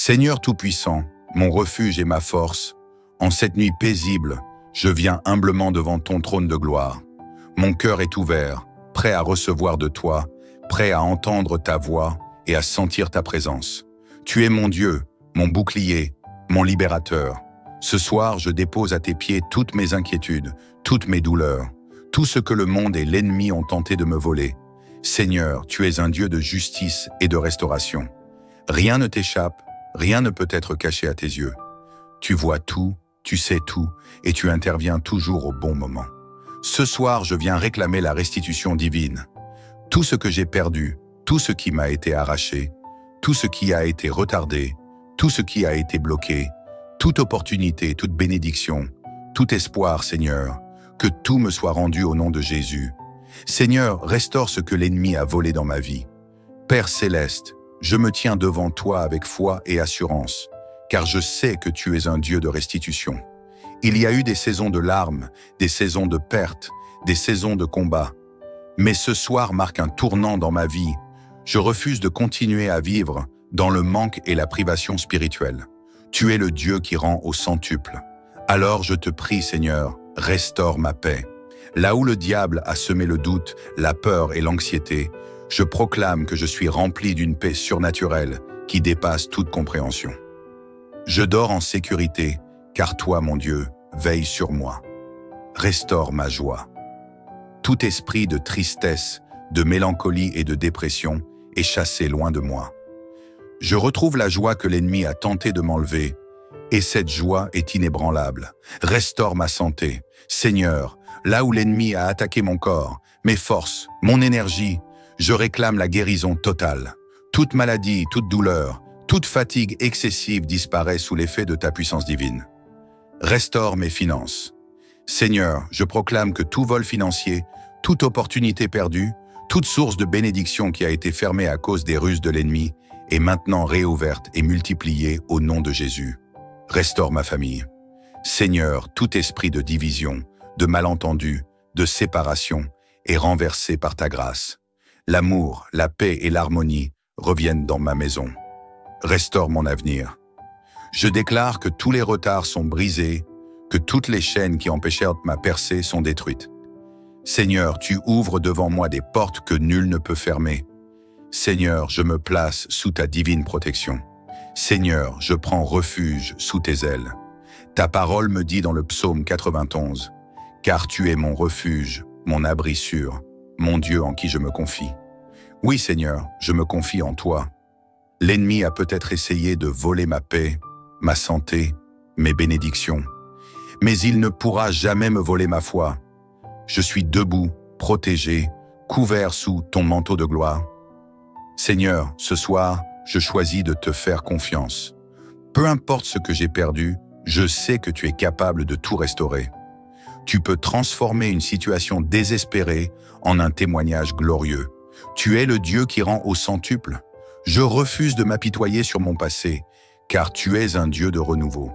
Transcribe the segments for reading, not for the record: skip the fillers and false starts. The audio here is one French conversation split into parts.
Seigneur Tout-Puissant, mon refuge et ma force, en cette nuit paisible, je viens humblement devant ton trône de gloire. Mon cœur est ouvert, prêt à recevoir de toi, prêt à entendre ta voix et à sentir ta présence. Tu es mon Dieu, mon bouclier, mon libérateur. Ce soir, je dépose à tes pieds toutes mes inquiétudes, toutes mes douleurs, tout ce que le monde et l'ennemi ont tenté de me voler. Seigneur, tu es un Dieu de justice et de restauration. Rien ne t'échappe, rien ne peut être caché à tes yeux. Tu vois tout, tu sais tout, et tu interviens toujours au bon moment. Ce soir, je viens réclamer la restitution divine. Tout ce que j'ai perdu, tout ce qui m'a été arraché, tout ce qui a été retardé, tout ce qui a été bloqué, toute opportunité, toute bénédiction, tout espoir, Seigneur, que tout me soit rendu au nom de Jésus. Seigneur, restaure ce que l'ennemi a volé dans ma vie. Père céleste, je me tiens devant toi avec foi et assurance, car je sais que tu es un Dieu de restitution. Il y a eu des saisons de larmes, des saisons de pertes, des saisons de combat. Mais ce soir marque un tournant dans ma vie. Je refuse de continuer à vivre dans le manque et la privation spirituelle. Tu es le Dieu qui rend au centuple. Alors je te prie, Seigneur, restaure ma paix. Là où le diable a semé le doute, la peur et l'anxiété, je proclame que je suis rempli d'une paix surnaturelle qui dépasse toute compréhension. Je dors en sécurité, car toi, mon Dieu, veille sur moi. Restaure ma joie. Tout esprit de tristesse, de mélancolie et de dépression est chassé loin de moi. Je retrouve la joie que l'ennemi a tenté de m'enlever, et cette joie est inébranlable. Restaure ma santé. Seigneur, là où l'ennemi a attaqué mon corps, mes forces, mon énergie, je réclame la guérison totale. Toute maladie, toute douleur, toute fatigue excessive disparaît sous l'effet de ta puissance divine. Restaure mes finances. Seigneur, je proclame que tout vol financier, toute opportunité perdue, toute source de bénédiction qui a été fermée à cause des ruses de l'ennemi est maintenant réouverte et multipliée au nom de Jésus. Restaure ma famille. Seigneur, tout esprit de division, de malentendu, de séparation est renversé par ta grâce. L'amour, la paix et l'harmonie reviennent dans ma maison. Restaure mon avenir. Je déclare que tous les retards sont brisés, que toutes les chaînes qui empêchèrent ma percée sont détruites. Seigneur, tu ouvres devant moi des portes que nul ne peut fermer. Seigneur, je me place sous ta divine protection. Seigneur, je prends refuge sous tes ailes. Ta parole me dit dans le psaume 91, « Car tu es mon refuge, mon abri sûr, mon Dieu en qui je me confie. » Oui, Seigneur, je me confie en toi. L'ennemi a peut-être essayé de voler ma paix, ma santé, mes bénédictions. Mais il ne pourra jamais me voler ma foi. Je suis debout, protégé, couvert sous ton manteau de gloire. Seigneur, ce soir, je choisis de te faire confiance. Peu importe ce que j'ai perdu, je sais que tu es capable de tout restaurer. Tu peux transformer une situation désespérée en un témoignage glorieux. Tu es le Dieu qui rend au centuple. Je refuse de m'apitoyer sur mon passé, car tu es un Dieu de renouveau.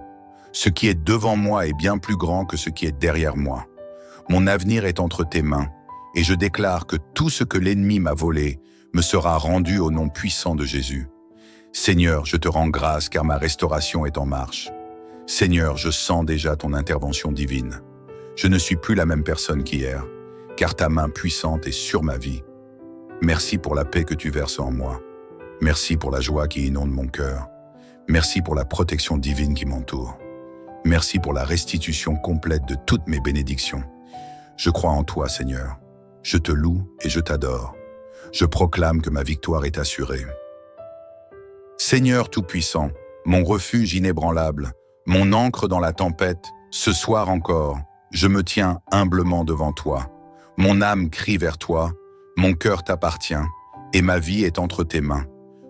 Ce qui est devant moi est bien plus grand que ce qui est derrière moi. Mon avenir est entre tes mains, et je déclare que tout ce que l'ennemi m'a volé me sera rendu au nom puissant de Jésus. Seigneur, je te rends grâce car ma restauration est en marche. Seigneur, je sens déjà ton intervention divine. Je ne suis plus la même personne qu'hier, car ta main puissante est sur ma vie. Merci pour la paix que tu verses en moi. Merci pour la joie qui inonde mon cœur. Merci pour la protection divine qui m'entoure. Merci pour la restitution complète de toutes mes bénédictions. Je crois en toi, Seigneur. Je te loue et je t'adore. Je proclame que ma victoire est assurée. Seigneur Tout-Puissant, mon refuge inébranlable, mon ancre dans la tempête, ce soir encore, je me tiens humblement devant toi. Mon âme crie vers toi, mon cœur t'appartient, et ma vie est entre tes mains.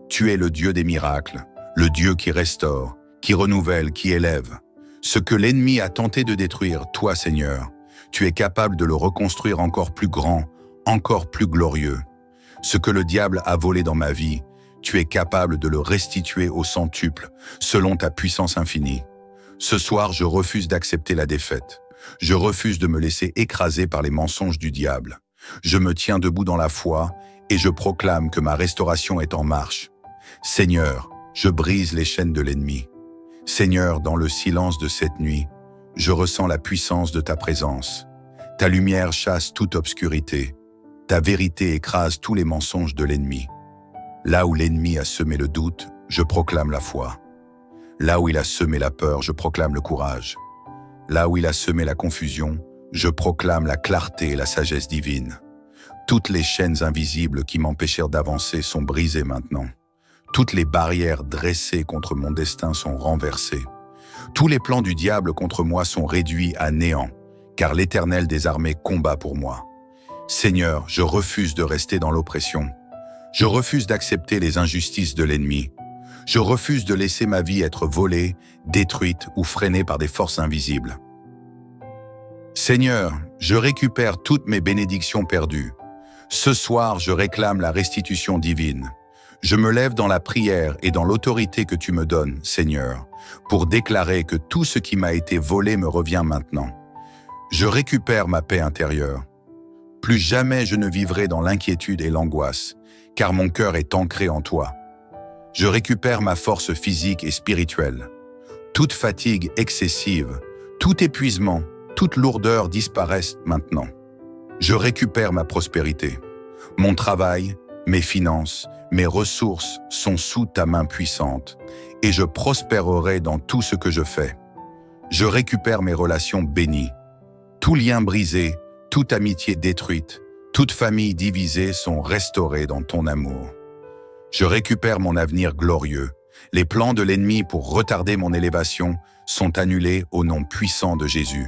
Tu es le Dieu des miracles, le Dieu qui restaure, qui renouvelle, qui élève. Ce que l'ennemi a tenté de détruire, toi, Seigneur, tu es capable de le reconstruire encore plus grand, encore plus glorieux. Ce que le diable a volé dans ma vie, tu es capable de le restituer au centuple, selon ta puissance infinie. Ce soir, je refuse d'accepter la défaite. Je refuse de me laisser écraser par les mensonges du diable. Je me tiens debout dans la foi et je proclame que ma restauration est en marche. Seigneur, je brise les chaînes de l'ennemi. Seigneur, dans le silence de cette nuit, je ressens la puissance de ta présence. Ta lumière chasse toute obscurité. Ta vérité écrase tous les mensonges de l'ennemi. Là où l'ennemi a semé le doute, je proclame la foi. Là où il a semé la peur, je proclame le courage. Là où il a semé la confusion, je proclame la clarté et la sagesse divine. Toutes les chaînes invisibles qui m'empêchèrent d'avancer sont brisées maintenant. Toutes les barrières dressées contre mon destin sont renversées. Tous les plans du diable contre moi sont réduits à néant, car l'Éternel des armées combat pour moi. Seigneur, je refuse de rester dans l'oppression. Je refuse d'accepter les injustices de l'ennemi. Je refuse de laisser ma vie être volée, détruite ou freinée par des forces invisibles. Seigneur, je récupère toutes mes bénédictions perdues. Ce soir, je réclame la restitution divine. Je me lève dans la prière et dans l'autorité que tu me donnes, Seigneur, pour déclarer que tout ce qui m'a été volé me revient maintenant. Je récupère ma paix intérieure. Plus jamais je ne vivrai dans l'inquiétude et l'angoisse, car mon cœur est ancré en toi. Je récupère ma force physique et spirituelle. Toute fatigue excessive, tout épuisement, toute lourdeur disparaissent maintenant. Je récupère ma prospérité. Mon travail, mes finances, mes ressources sont sous ta main puissante, et je prospérerai dans tout ce que je fais. Je récupère mes relations bénies. Tout lien brisé, toute amitié détruite, toute famille divisée sont restaurées dans ton amour. Je récupère mon avenir glorieux. Les plans de l'ennemi pour retarder mon élévation sont annulés au nom puissant de Jésus.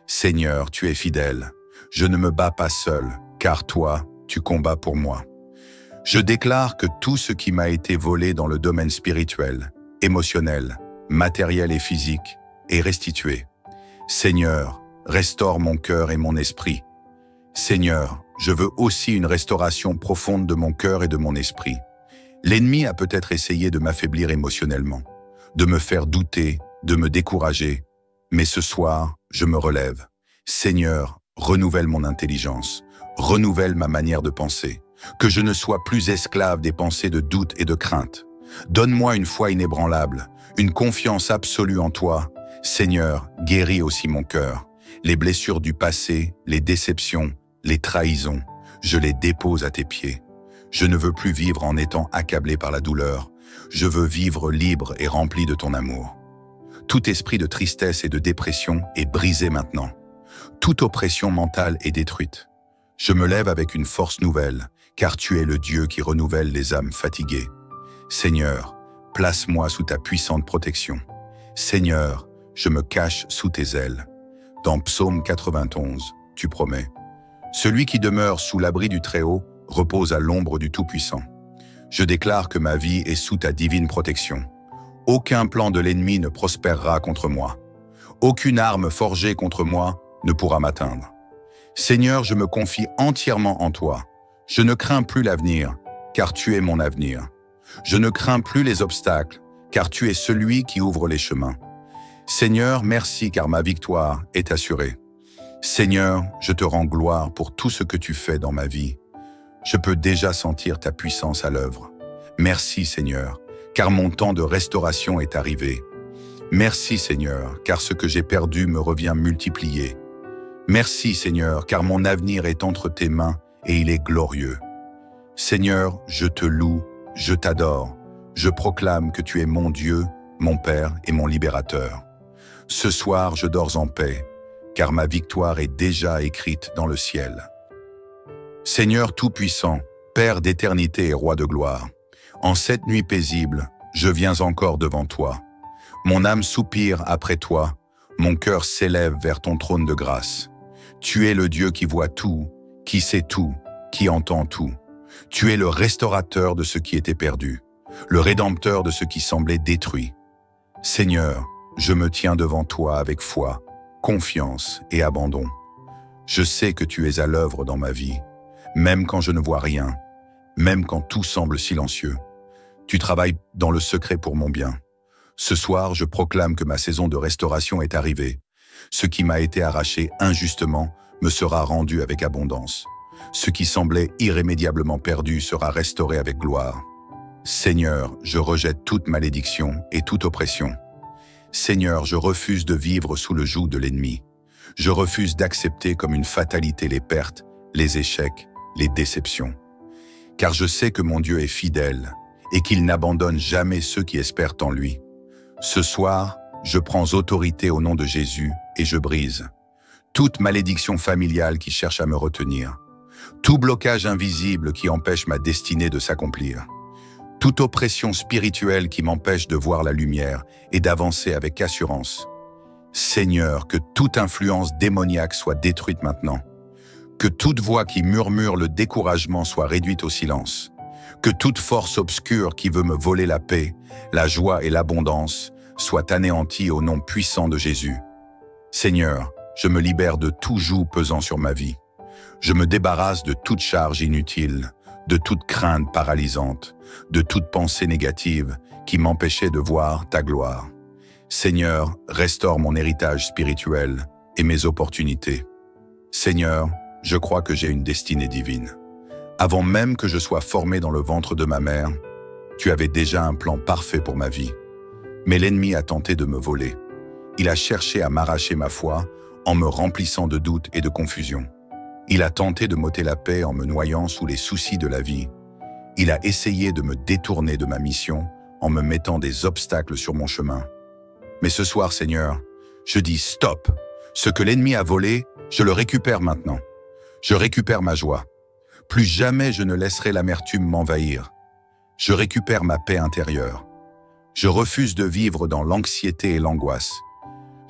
Seigneur, tu es fidèle. Je ne me bats pas seul, car toi, tu combats pour moi. Je déclare que tout ce qui m'a été volé dans le domaine spirituel, émotionnel, matériel et physique est restitué. Seigneur, restaure mon cœur et mon esprit. Seigneur, je veux aussi une restauration profonde de mon cœur et de mon esprit. L'ennemi a peut-être essayé de m'affaiblir émotionnellement, de me faire douter, de me décourager. Mais ce soir, je me relève. Seigneur, renouvelle mon intelligence, renouvelle ma manière de penser, que je ne sois plus esclave des pensées de doute et de crainte. Donne-moi une foi inébranlable, une confiance absolue en toi. Seigneur, guéris aussi mon cœur. Les blessures du passé, les déceptions, les trahisons, je les dépose à tes pieds. Je ne veux plus vivre en étant accablé par la douleur. Je veux vivre libre et rempli de ton amour. Tout esprit de tristesse et de dépression est brisé maintenant. Toute oppression mentale est détruite. Je me lève avec une force nouvelle, car tu es le Dieu qui renouvelle les âmes fatiguées. Seigneur, place-moi sous ta puissante protection. Seigneur, je me cache sous tes ailes. Dans Psaume 91, tu promets « Celui qui demeure sous l'abri du Très-Haut repose à l'ombre du Tout-Puissant. » Je déclare que ma vie est sous ta divine protection. Aucun plan de l'ennemi ne prospérera contre moi. Aucune arme forgée contre moi ne pourra m'atteindre. Seigneur, je me confie entièrement en toi. Je ne crains plus l'avenir, car tu es mon avenir. Je ne crains plus les obstacles, car tu es celui qui ouvre les chemins. Seigneur, merci car ma victoire est assurée. Seigneur, je te rends gloire pour tout ce que tu fais dans ma vie. Je peux déjà sentir ta puissance à l'œuvre. Merci Seigneur, car mon temps de restauration est arrivé. Merci Seigneur, car ce que j'ai perdu me revient multiplié. Merci Seigneur, car mon avenir est entre tes mains et il est glorieux. Seigneur, je te loue, je t'adore. Je proclame que tu es mon Dieu, mon Père et mon Libérateur. Ce soir, je dors en paix, car ma victoire est déjà écrite dans le ciel. Seigneur Tout-Puissant, Père d'éternité et Roi de gloire, en cette nuit paisible, je viens encore devant toi. Mon âme soupire après toi, mon cœur s'élève vers ton trône de grâce. Tu es le Dieu qui voit tout, qui sait tout, qui entend tout. Tu es le restaurateur de ce qui était perdu, le rédempteur de ce qui semblait détruit. Seigneur, je me tiens devant toi avec foi, confiance et abandon. Je sais que tu es à l'œuvre dans ma vie, même quand je ne vois rien, même quand tout semble silencieux. Tu travailles dans le secret pour mon bien. Ce soir, je proclame que ma saison de restauration est arrivée. Ce qui m'a été arraché injustement me sera rendu avec abondance. Ce qui semblait irrémédiablement perdu sera restauré avec gloire. Seigneur, je rejette toute malédiction et toute oppression. Seigneur, je refuse de vivre sous le joug de l'ennemi. Je refuse d'accepter comme une fatalité les pertes, les échecs, les déceptions. Car je sais que mon Dieu est fidèle et qu'il n'abandonne jamais ceux qui espèrent en lui. Ce soir, je prends autorité au nom de Jésus et je brise toute malédiction familiale qui cherche à me retenir, tout blocage invisible qui empêche ma destinée de s'accomplir, toute oppression spirituelle qui m'empêche de voir la lumière et d'avancer avec assurance. Seigneur, que toute influence démoniaque soit détruite maintenant, que toute voix qui murmure le découragement soit réduite au silence, que toute force obscure qui veut me voler la paix, la joie et l'abondance soit anéantie au nom puissant de Jésus. Seigneur, je me libère de tout joug pesant sur ma vie. Je me débarrasse de toute charge inutile, de toute crainte paralysante, de toute pensée négative qui m'empêchait de voir ta gloire. Seigneur, restaure mon héritage spirituel et mes opportunités. Seigneur, je crois que j'ai une destinée divine. Avant même que je sois formé dans le ventre de ma mère, tu avais déjà un plan parfait pour ma vie. Mais l'ennemi a tenté de me voler. Il a cherché à m'arracher ma foi en me remplissant de doutes et de confusion. Il a tenté de m'ôter la paix en me noyant sous les soucis de la vie. Il a essayé de me détourner de ma mission en me mettant des obstacles sur mon chemin. Mais ce soir, Seigneur, je dis stop. Ce que l'ennemi a volé, je le récupère maintenant. Je récupère ma joie. Plus jamais je ne laisserai l'amertume m'envahir. Je récupère ma paix intérieure. Je refuse de vivre dans l'anxiété et l'angoisse.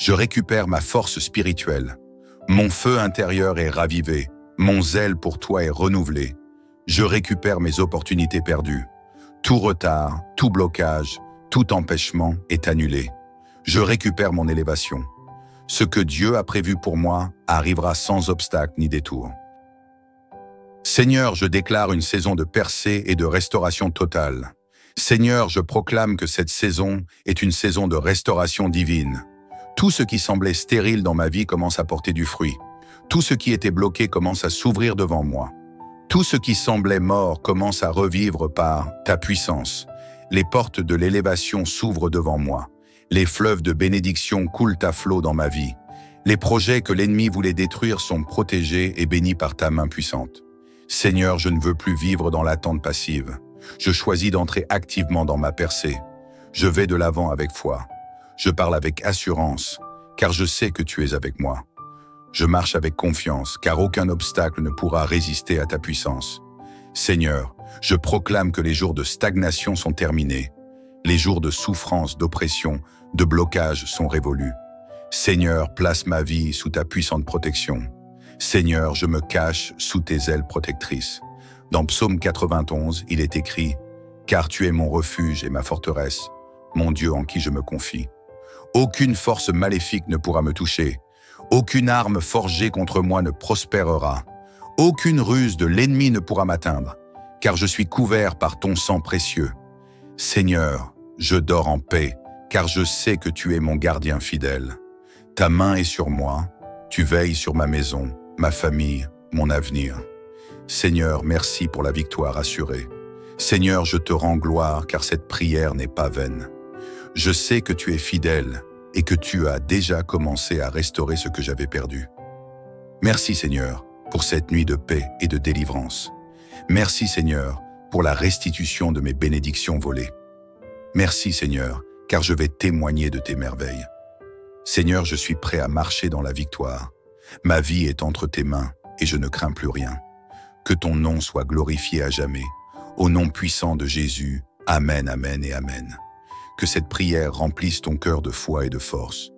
Je récupère ma force spirituelle. Mon feu intérieur est ravivé. Mon zèle pour toi est renouvelé. Je récupère mes opportunités perdues. Tout retard, tout blocage, tout empêchement est annulé. Je récupère mon élévation. Ce que Dieu a prévu pour moi arrivera sans obstacle ni détour. Seigneur, je déclare une saison de percée et de restauration totale. Seigneur, je proclame que cette saison est une saison de restauration divine. Tout ce qui semblait stérile dans ma vie commence à porter du fruit. Tout ce qui était bloqué commence à s'ouvrir devant moi. Tout ce qui semblait mort commence à revivre par ta puissance. Les portes de l'élévation s'ouvrent devant moi. Les fleuves de bénédiction coulent à flot dans ma vie. Les projets que l'ennemi voulait détruire sont protégés et bénis par ta main puissante. Seigneur, je ne veux plus vivre dans l'attente passive. Je choisis d'entrer activement dans ma percée. Je vais de l'avant avec foi. Je parle avec assurance, car je sais que tu es avec moi. Je marche avec confiance, car aucun obstacle ne pourra résister à ta puissance. Seigneur, je proclame que les jours de stagnation sont terminés. Les jours de souffrance, d'oppression, de blocage sont révolus. Seigneur, place ma vie sous ta puissante protection. Seigneur, je me cache sous tes ailes protectrices. Dans Psaume 91, il est écrit « Car tu es mon refuge et ma forteresse, mon Dieu en qui je me confie. Aucune force maléfique ne pourra me toucher. Aucune arme forgée contre moi ne prospérera. Aucune ruse de l'ennemi ne pourra m'atteindre, car je suis couvert par ton sang précieux. Seigneur, je dors en paix, car je sais que tu es mon gardien fidèle. Ta main est sur moi, tu veilles sur ma maison, ma famille, mon avenir. Seigneur, merci pour la victoire assurée. Seigneur, je te rends gloire, car cette prière n'est pas vaine. Je sais que tu es fidèle et que tu as déjà commencé à restaurer ce que j'avais perdu. Merci Seigneur pour cette nuit de paix et de délivrance. Merci Seigneur pour la restitution de mes bénédictions volées. Merci Seigneur, car je vais témoigner de tes merveilles. Seigneur, je suis prêt à marcher dans la victoire. Ma vie est entre tes mains et je ne crains plus rien. Que ton nom soit glorifié à jamais. Au nom puissant de Jésus, Amen, Amen et Amen. Que cette prière remplisse ton cœur de foi et de force.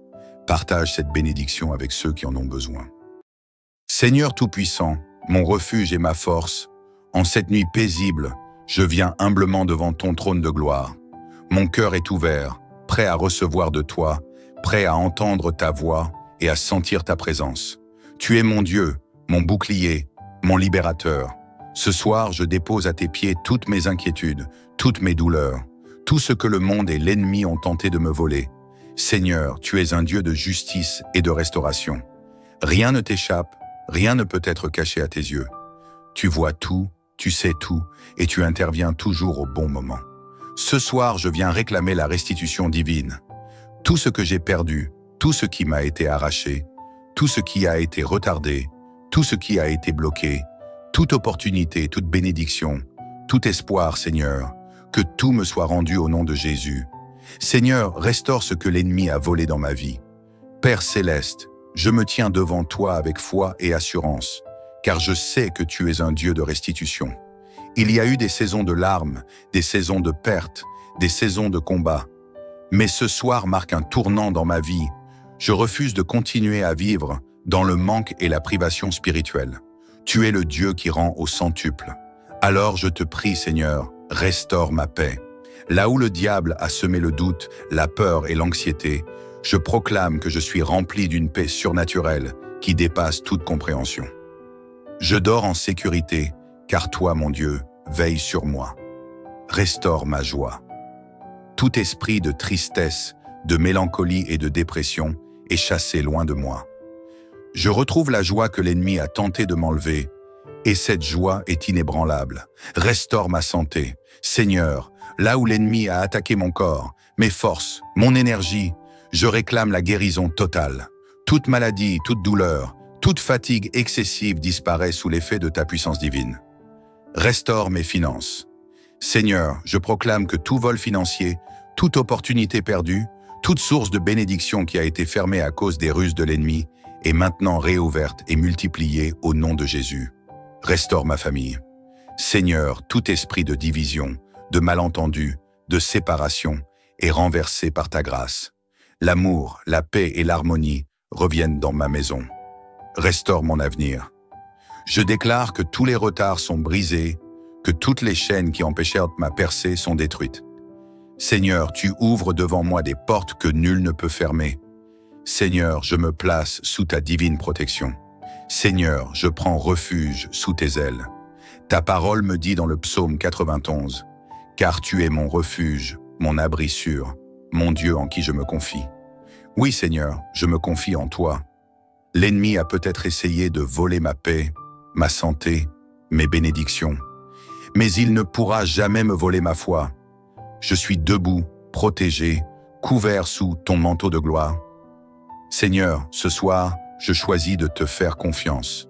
Partage cette bénédiction avec ceux qui en ont besoin. Seigneur Tout-Puissant, mon refuge et ma force, en cette nuit paisible, je viens humblement devant ton trône de gloire. Mon cœur est ouvert, prêt à recevoir de toi, prêt à entendre ta voix et à sentir ta présence. Tu es mon Dieu, mon bouclier, mon libérateur. Ce soir, je dépose à tes pieds toutes mes inquiétudes, toutes mes douleurs, tout ce que le monde et l'ennemi ont tenté de me voler. Seigneur, tu es un Dieu de justice et de restauration. Rien ne t'échappe, rien ne peut être caché à tes yeux. Tu vois tout, tu sais tout, et tu interviens toujours au bon moment. Ce soir, je viens réclamer la restitution divine. Tout ce que j'ai perdu, tout ce qui m'a été arraché, tout ce qui a été retardé, tout ce qui a été bloqué, toute opportunité, toute bénédiction, tout espoir, Seigneur, que tout me soit rendu au nom de Jésus. Seigneur, restaure ce que l'ennemi a volé dans ma vie. Père céleste, je me tiens devant toi avec foi et assurance, car je sais que tu es un Dieu de restitution. Il y a eu des saisons de larmes, des saisons de pertes, des saisons de combat. Mais ce soir marque un tournant dans ma vie. Je refuse de continuer à vivre dans le manque et la privation spirituelle. Tu es le Dieu qui rend au centuple. Alors je te prie, Seigneur, restaure ma paix. Là où le diable a semé le doute, la peur et l'anxiété, je proclame que je suis rempli d'une paix surnaturelle qui dépasse toute compréhension. Je dors en sécurité, car toi, mon Dieu, veille sur moi. Restaure ma joie. Tout esprit de tristesse, de mélancolie et de dépression est chassé loin de moi. Je retrouve la joie que l'ennemi a tenté de m'enlever, et cette joie est inébranlable. Restaure ma santé. Seigneur, là où l'ennemi a attaqué mon corps, mes forces, mon énergie, je réclame la guérison totale. Toute maladie, toute douleur, toute fatigue excessive disparaît sous l'effet de ta puissance divine. Restaure mes finances. Seigneur, je proclame que tout vol financier, toute opportunité perdue, toute source de bénédiction qui a été fermée à cause des ruses de l'ennemi est maintenant réouverte et multipliée au nom de Jésus. Restaure ma famille. Seigneur, tout esprit de division, de malentendu, de séparation est renversé par ta grâce. L'amour, la paix et l'harmonie reviennent dans ma maison. Restaure mon avenir. Je déclare que tous les retards sont brisés, que toutes les chaînes qui empêchèrent ma percée sont détruites. Seigneur, tu ouvres devant moi des portes que nul ne peut fermer. Seigneur, je me place sous ta divine protection. Seigneur, je prends refuge sous tes ailes. Ta parole me dit dans le psaume 91, « Car tu es mon refuge, mon abri sûr, mon Dieu en qui je me confie. » Oui, Seigneur, je me confie en toi. L'ennemi a peut-être essayé de voler ma paix, ma santé, mes bénédictions, mais il ne pourra jamais me voler ma foi. Je suis debout, protégé, couvert sous ton manteau de gloire. Seigneur, ce soir, je choisis de te faire confiance.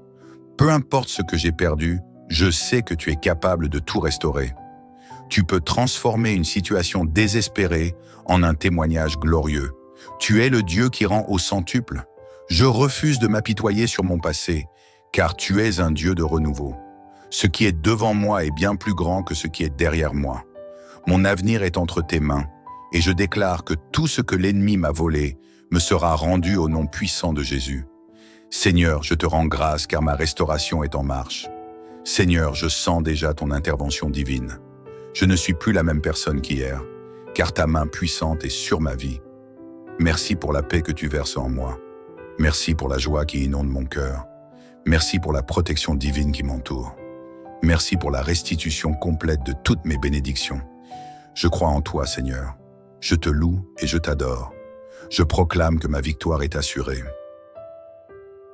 Peu importe ce que j'ai perdu, je sais que tu es capable de tout restaurer. Tu peux transformer une situation désespérée en un témoignage glorieux. Tu es le Dieu qui rend au centuple. Je refuse de m'apitoyer sur mon passé, car tu es un Dieu de renouveau. Ce qui est devant moi est bien plus grand que ce qui est derrière moi. Mon avenir est entre tes mains, et je déclare que tout ce que l'ennemi m'a volé me sera rendu au nom puissant de Jésus. Seigneur, je te rends grâce car ma restauration est en marche. Seigneur, je sens déjà ton intervention divine. Je ne suis plus la même personne qu'hier, car ta main puissante est sur ma vie. Merci pour la paix que tu verses en moi. Merci pour la joie qui inonde mon cœur. Merci pour la protection divine qui m'entoure. Merci pour la restitution complète de toutes mes bénédictions. Je crois en toi, Seigneur. Je te loue et je t'adore. Je proclame que ma victoire est assurée.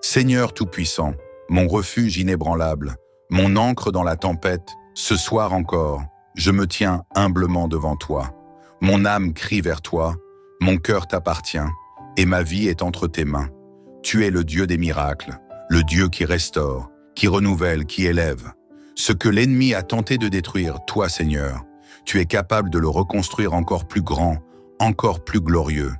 Seigneur Tout-Puissant, mon refuge inébranlable, mon ancre dans la tempête, ce soir encore, je me tiens humblement devant toi. Mon âme crie vers toi, mon cœur t'appartient, et ma vie est entre tes mains. Tu es le Dieu des miracles, le Dieu qui restaure, qui renouvelle, qui élève. Ce que l'ennemi a tenté de détruire, toi, Seigneur, tu es capable de le reconstruire encore plus grand, encore plus glorieux.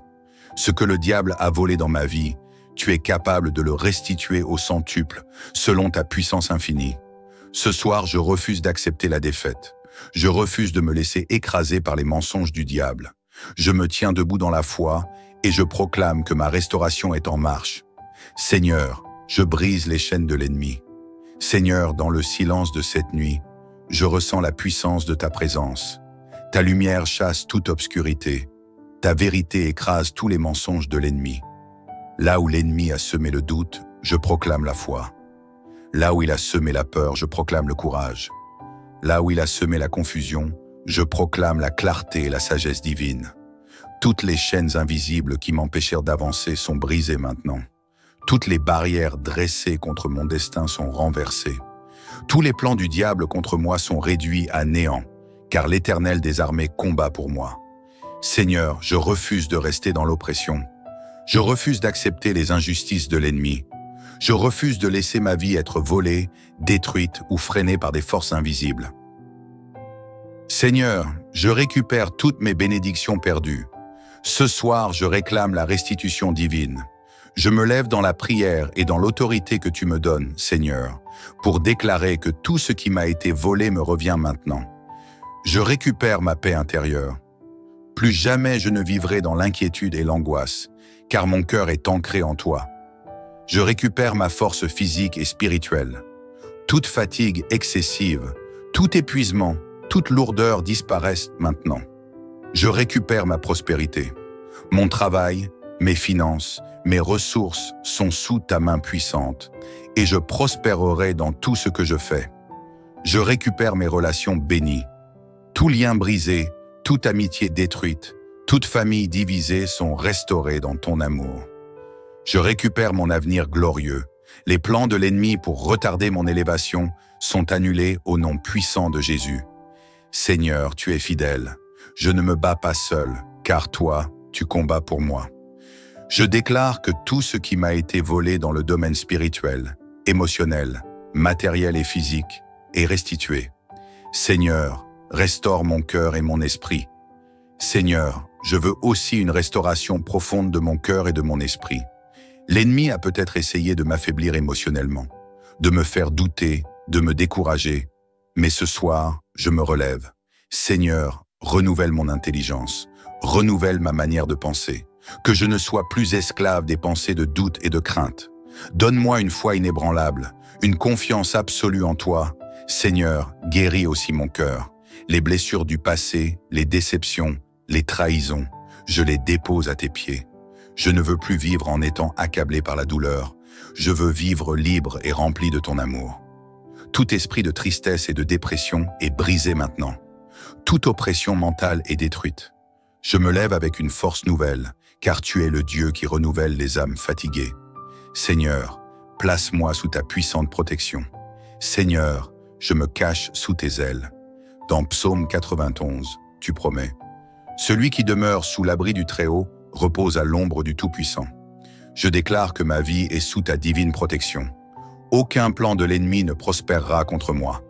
Ce que le diable a volé dans ma vie, tu es capable de le restituer au centuple, selon ta puissance infinie. Ce soir, je refuse d'accepter la défaite. Je refuse de me laisser écraser par les mensonges du diable. Je me tiens debout dans la foi et je proclame que ma restauration est en marche. Seigneur, je brise les chaînes de l'ennemi. Seigneur, dans le silence de cette nuit, je ressens la puissance de ta présence. Ta lumière chasse toute obscurité. Ta vérité écrase tous les mensonges de l'ennemi. Là où l'ennemi a semé le doute, je proclame la foi. Là où il a semé la peur, je proclame le courage. Là où il a semé la confusion, je proclame la clarté et la sagesse divine. Toutes les chaînes invisibles qui m'empêchèrent d'avancer sont brisées maintenant. Toutes les barrières dressées contre mon destin sont renversées. Tous les plans du diable contre moi sont réduits à néant, car l'Éternel des armées combat pour moi. Seigneur, je refuse de rester dans l'oppression. Je refuse d'accepter les injustices de l'ennemi. Je refuse de laisser ma vie être volée, détruite ou freinée par des forces invisibles. Seigneur, je récupère toutes mes bénédictions perdues. Ce soir, je réclame la restitution divine. Je me lève dans la prière et dans l'autorité que tu me donnes, Seigneur, pour déclarer que tout ce qui m'a été volé me revient maintenant. Je récupère ma paix intérieure. Plus jamais je ne vivrai dans l'inquiétude et l'angoisse, car mon cœur est ancré en toi. Je récupère ma force physique et spirituelle. Toute fatigue excessive, tout épuisement, toute lourdeur disparaissent maintenant. Je récupère ma prospérité. Mon travail, mes finances, mes ressources sont sous ta main puissante et je prospérerai dans tout ce que je fais. Je récupère mes relations bénies. Tout lien brisé, toute amitié détruite, toute famille divisée sont restaurées dans ton amour. Je récupère mon avenir glorieux. Les plans de l'ennemi pour retarder mon élévation sont annulés au nom puissant de Jésus. Seigneur, tu es fidèle. Je ne me bats pas seul, car toi, tu combats pour moi. Je déclare que tout ce qui m'a été volé dans le domaine spirituel, émotionnel, matériel et physique est restitué. Seigneur, restaure mon cœur et mon esprit. Seigneur, je veux aussi une restauration profonde de mon cœur et de mon esprit. L'ennemi a peut-être essayé de m'affaiblir émotionnellement, de me faire douter, de me décourager. Mais ce soir, je me relève. Seigneur, renouvelle mon intelligence, renouvelle ma manière de penser, que je ne sois plus esclave des pensées de doute et de crainte. Donne-moi une foi inébranlable, une confiance absolue en toi. Seigneur, guéris aussi mon cœur. Les blessures du passé, les déceptions, les trahisons, je les dépose à tes pieds. Je ne veux plus vivre en étant accablé par la douleur. Je veux vivre libre et rempli de ton amour. Tout esprit de tristesse et de dépression est brisé maintenant. Toute oppression mentale est détruite. Je me lève avec une force nouvelle, car tu es le Dieu qui renouvelle les âmes fatiguées. Seigneur, place-moi sous ta puissante protection. Seigneur, je me cache sous tes ailes. Dans Psaume 91, tu promets « Celui qui demeure sous l'abri du Très-Haut repose à l'ombre du Tout-Puissant. » Je déclare que ma vie est sous ta divine protection. Aucun plan de l'ennemi ne prospérera contre moi.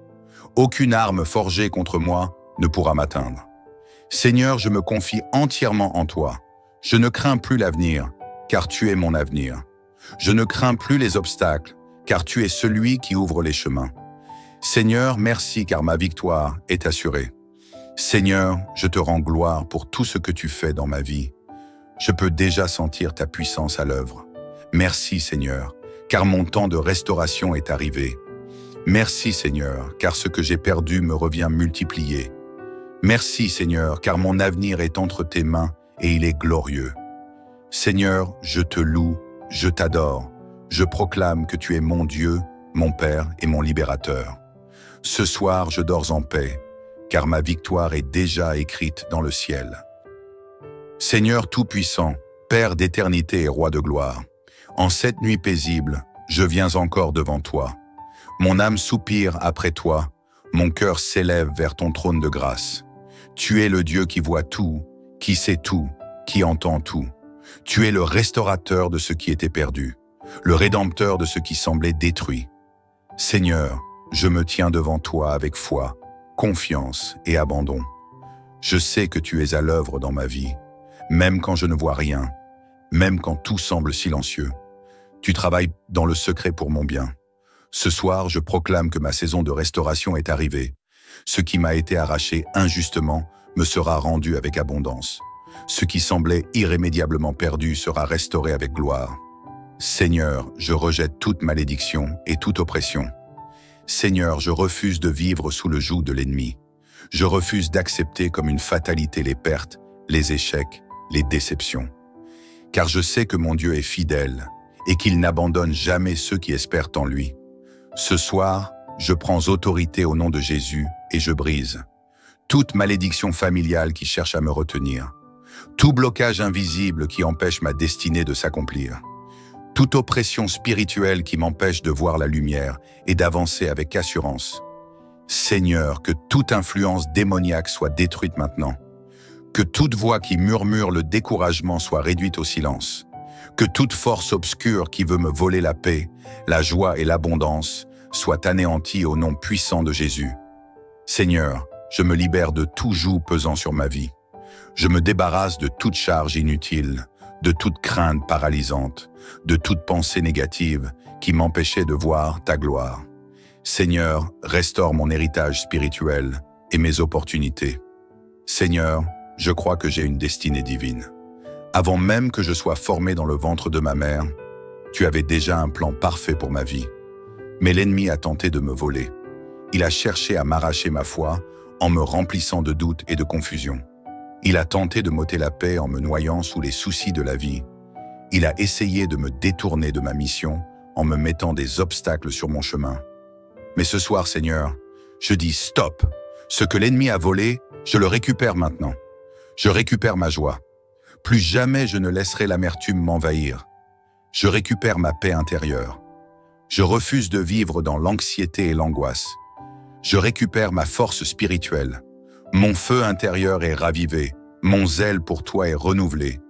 Aucune arme forgée contre moi ne pourra m'atteindre. Seigneur, je me confie entièrement en toi. Je ne crains plus l'avenir, car tu es mon avenir. Je ne crains plus les obstacles, car tu es celui qui ouvre les chemins. Seigneur, merci car ma victoire est assurée. Seigneur, je te rends gloire pour tout ce que tu fais dans ma vie. Je peux déjà sentir ta puissance à l'œuvre. Merci Seigneur, car mon temps de restauration est arrivé. Merci Seigneur, car ce que j'ai perdu me revient multiplié. Merci Seigneur, car mon avenir est entre tes mains et il est glorieux. Seigneur, je te loue, je t'adore. Je proclame que tu es mon Dieu, mon Père et mon Libérateur. Ce soir, je dors en paix, car ma victoire est déjà écrite dans le ciel. Seigneur Tout-Puissant, Père d'éternité et Roi de gloire, en cette nuit paisible, je viens encore devant toi. Mon âme soupire après toi, mon cœur s'élève vers ton trône de grâce. Tu es le Dieu qui voit tout, qui sait tout, qui entend tout. Tu es le restaurateur de ce qui était perdu, le rédempteur de ce qui semblait détruit. Seigneur, je me tiens devant toi avec foi, confiance et abandon. Je sais que tu es à l'œuvre dans ma vie, même quand je ne vois rien, même quand tout semble silencieux. Tu travailles dans le secret pour mon bien. Ce soir, je proclame que ma saison de restauration est arrivée. Ce qui m'a été arraché injustement me sera rendu avec abondance. Ce qui semblait irrémédiablement perdu sera restauré avec gloire. Seigneur, je rejette toute malédiction et toute oppression. Seigneur, je refuse de vivre sous le joug de l'ennemi. Je refuse d'accepter comme une fatalité les pertes, les échecs, les déceptions. Car je sais que mon Dieu est fidèle et qu'il n'abandonne jamais ceux qui espèrent en lui. Ce soir, je prends autorité au nom de Jésus et je brise toute malédiction familiale qui cherche à me retenir, tout blocage invisible qui empêche ma destinée de s'accomplir, toute oppression spirituelle qui m'empêche de voir la lumière et d'avancer avec assurance. Seigneur, que toute influence démoniaque soit détruite maintenant. Que toute voix qui murmure le découragement soit réduite au silence. Que toute force obscure qui veut me voler la paix, la joie et l'abondance soit anéantie au nom puissant de Jésus. Seigneur, je me libère de tout joug pesant sur ma vie. Je me débarrasse de toute charge inutile, de toute crainte paralysante, de toute pensée négative qui m'empêchait de voir ta gloire. Seigneur, restaure mon héritage spirituel et mes opportunités. Seigneur, je crois que j'ai une destinée divine. Avant même que je sois formé dans le ventre de ma mère, tu avais déjà un plan parfait pour ma vie. Mais l'ennemi a tenté de me voler. Il a cherché à m'arracher ma foi en me remplissant de doutes et de confusion. Il a tenté de m'ôter la paix en me noyant sous les soucis de la vie. Il a essayé de me détourner de ma mission en me mettant des obstacles sur mon chemin. Mais ce soir, Seigneur, je dis stop. Ce que l'ennemi a volé, je le récupère maintenant. Je récupère ma joie. Plus jamais je ne laisserai l'amertume m'envahir. Je récupère ma paix intérieure. Je refuse de vivre dans l'anxiété et l'angoisse. Je récupère ma force spirituelle. Mon feu intérieur est ravivé. Mon zèle pour toi est renouvelé.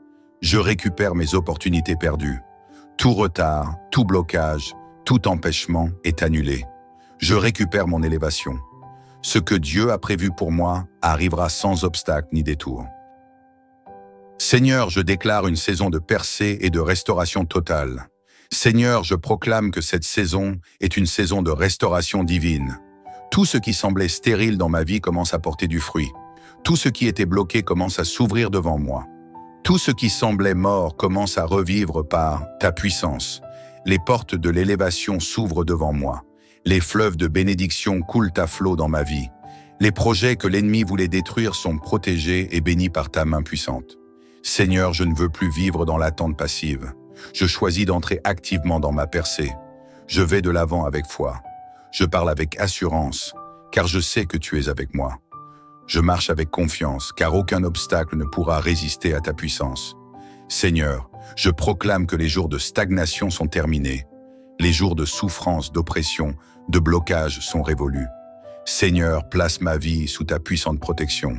Je récupère mes opportunités perdues. Tout retard, tout blocage, tout empêchement est annulé. Je récupère mon élévation. Ce que Dieu a prévu pour moi arrivera sans obstacle ni détour. Seigneur, je déclare une saison de percée et de restauration totale. Seigneur, je proclame que cette saison est une saison de restauration divine. Tout ce qui semblait stérile dans ma vie commence à porter du fruit. Tout ce qui était bloqué commence à s'ouvrir devant moi. Tout ce qui semblait mort commence à revivre par ta puissance. Les portes de l'élévation s'ouvrent devant moi. Les fleuves de bénédiction coulent à flot dans ma vie. Les projets que l'ennemi voulait détruire sont protégés et bénis par ta main puissante. Seigneur, je ne veux plus vivre dans l'attente passive. Je choisis d'entrer activement dans ma percée. Je vais de l'avant avec foi. Je parle avec assurance, car je sais que tu es avec moi. Je marche avec confiance, car aucun obstacle ne pourra résister à ta puissance. Seigneur, je proclame que les jours de stagnation sont terminés. Les jours de souffrance, d'oppression, de blocage sont révolus. Seigneur, place ma vie sous ta puissante protection.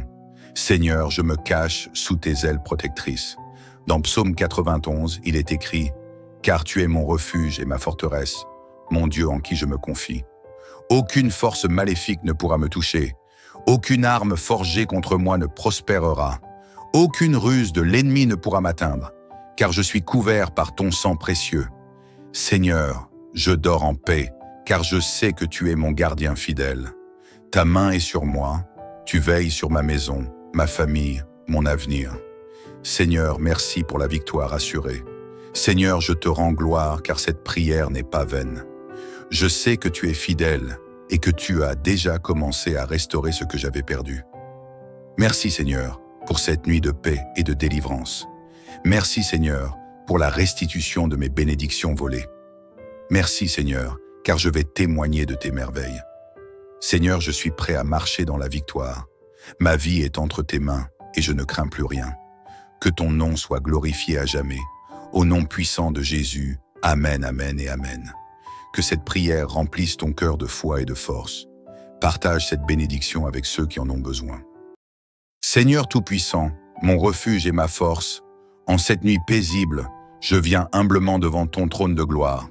Seigneur, je me cache sous tes ailes protectrices. Dans Psaume 91, il est écrit « Car tu es mon refuge et ma forteresse, mon Dieu en qui je me confie. Aucune force maléfique ne pourra me toucher. Aucune arme forgée contre moi ne prospérera. Aucune ruse de l'ennemi ne pourra m'atteindre, car je suis couvert par ton sang précieux. Seigneur, je dors en paix, car je sais que tu es mon gardien fidèle. Ta main est sur moi, tu veilles sur ma maison, ma famille, mon avenir. Seigneur, merci pour la victoire assurée. Seigneur, je te rends gloire, car cette prière n'est pas vaine. Je sais que tu es fidèle et que tu as déjà commencé à restaurer ce que j'avais perdu. Merci Seigneur pour cette nuit de paix et de délivrance. Merci Seigneur pour la restitution de mes bénédictions volées. Merci Seigneur, car je vais témoigner de tes merveilles. Seigneur, je suis prêt à marcher dans la victoire. Ma vie est entre tes mains et je ne crains plus rien. Que ton nom soit glorifié à jamais. Au nom puissant de Jésus, Amen, Amen et Amen. Que cette prière remplisse ton cœur de foi et de force. Partage cette bénédiction avec ceux qui en ont besoin. Seigneur Tout-Puissant, mon refuge et ma force, en cette nuit paisible, je viens humblement devant ton trône de gloire.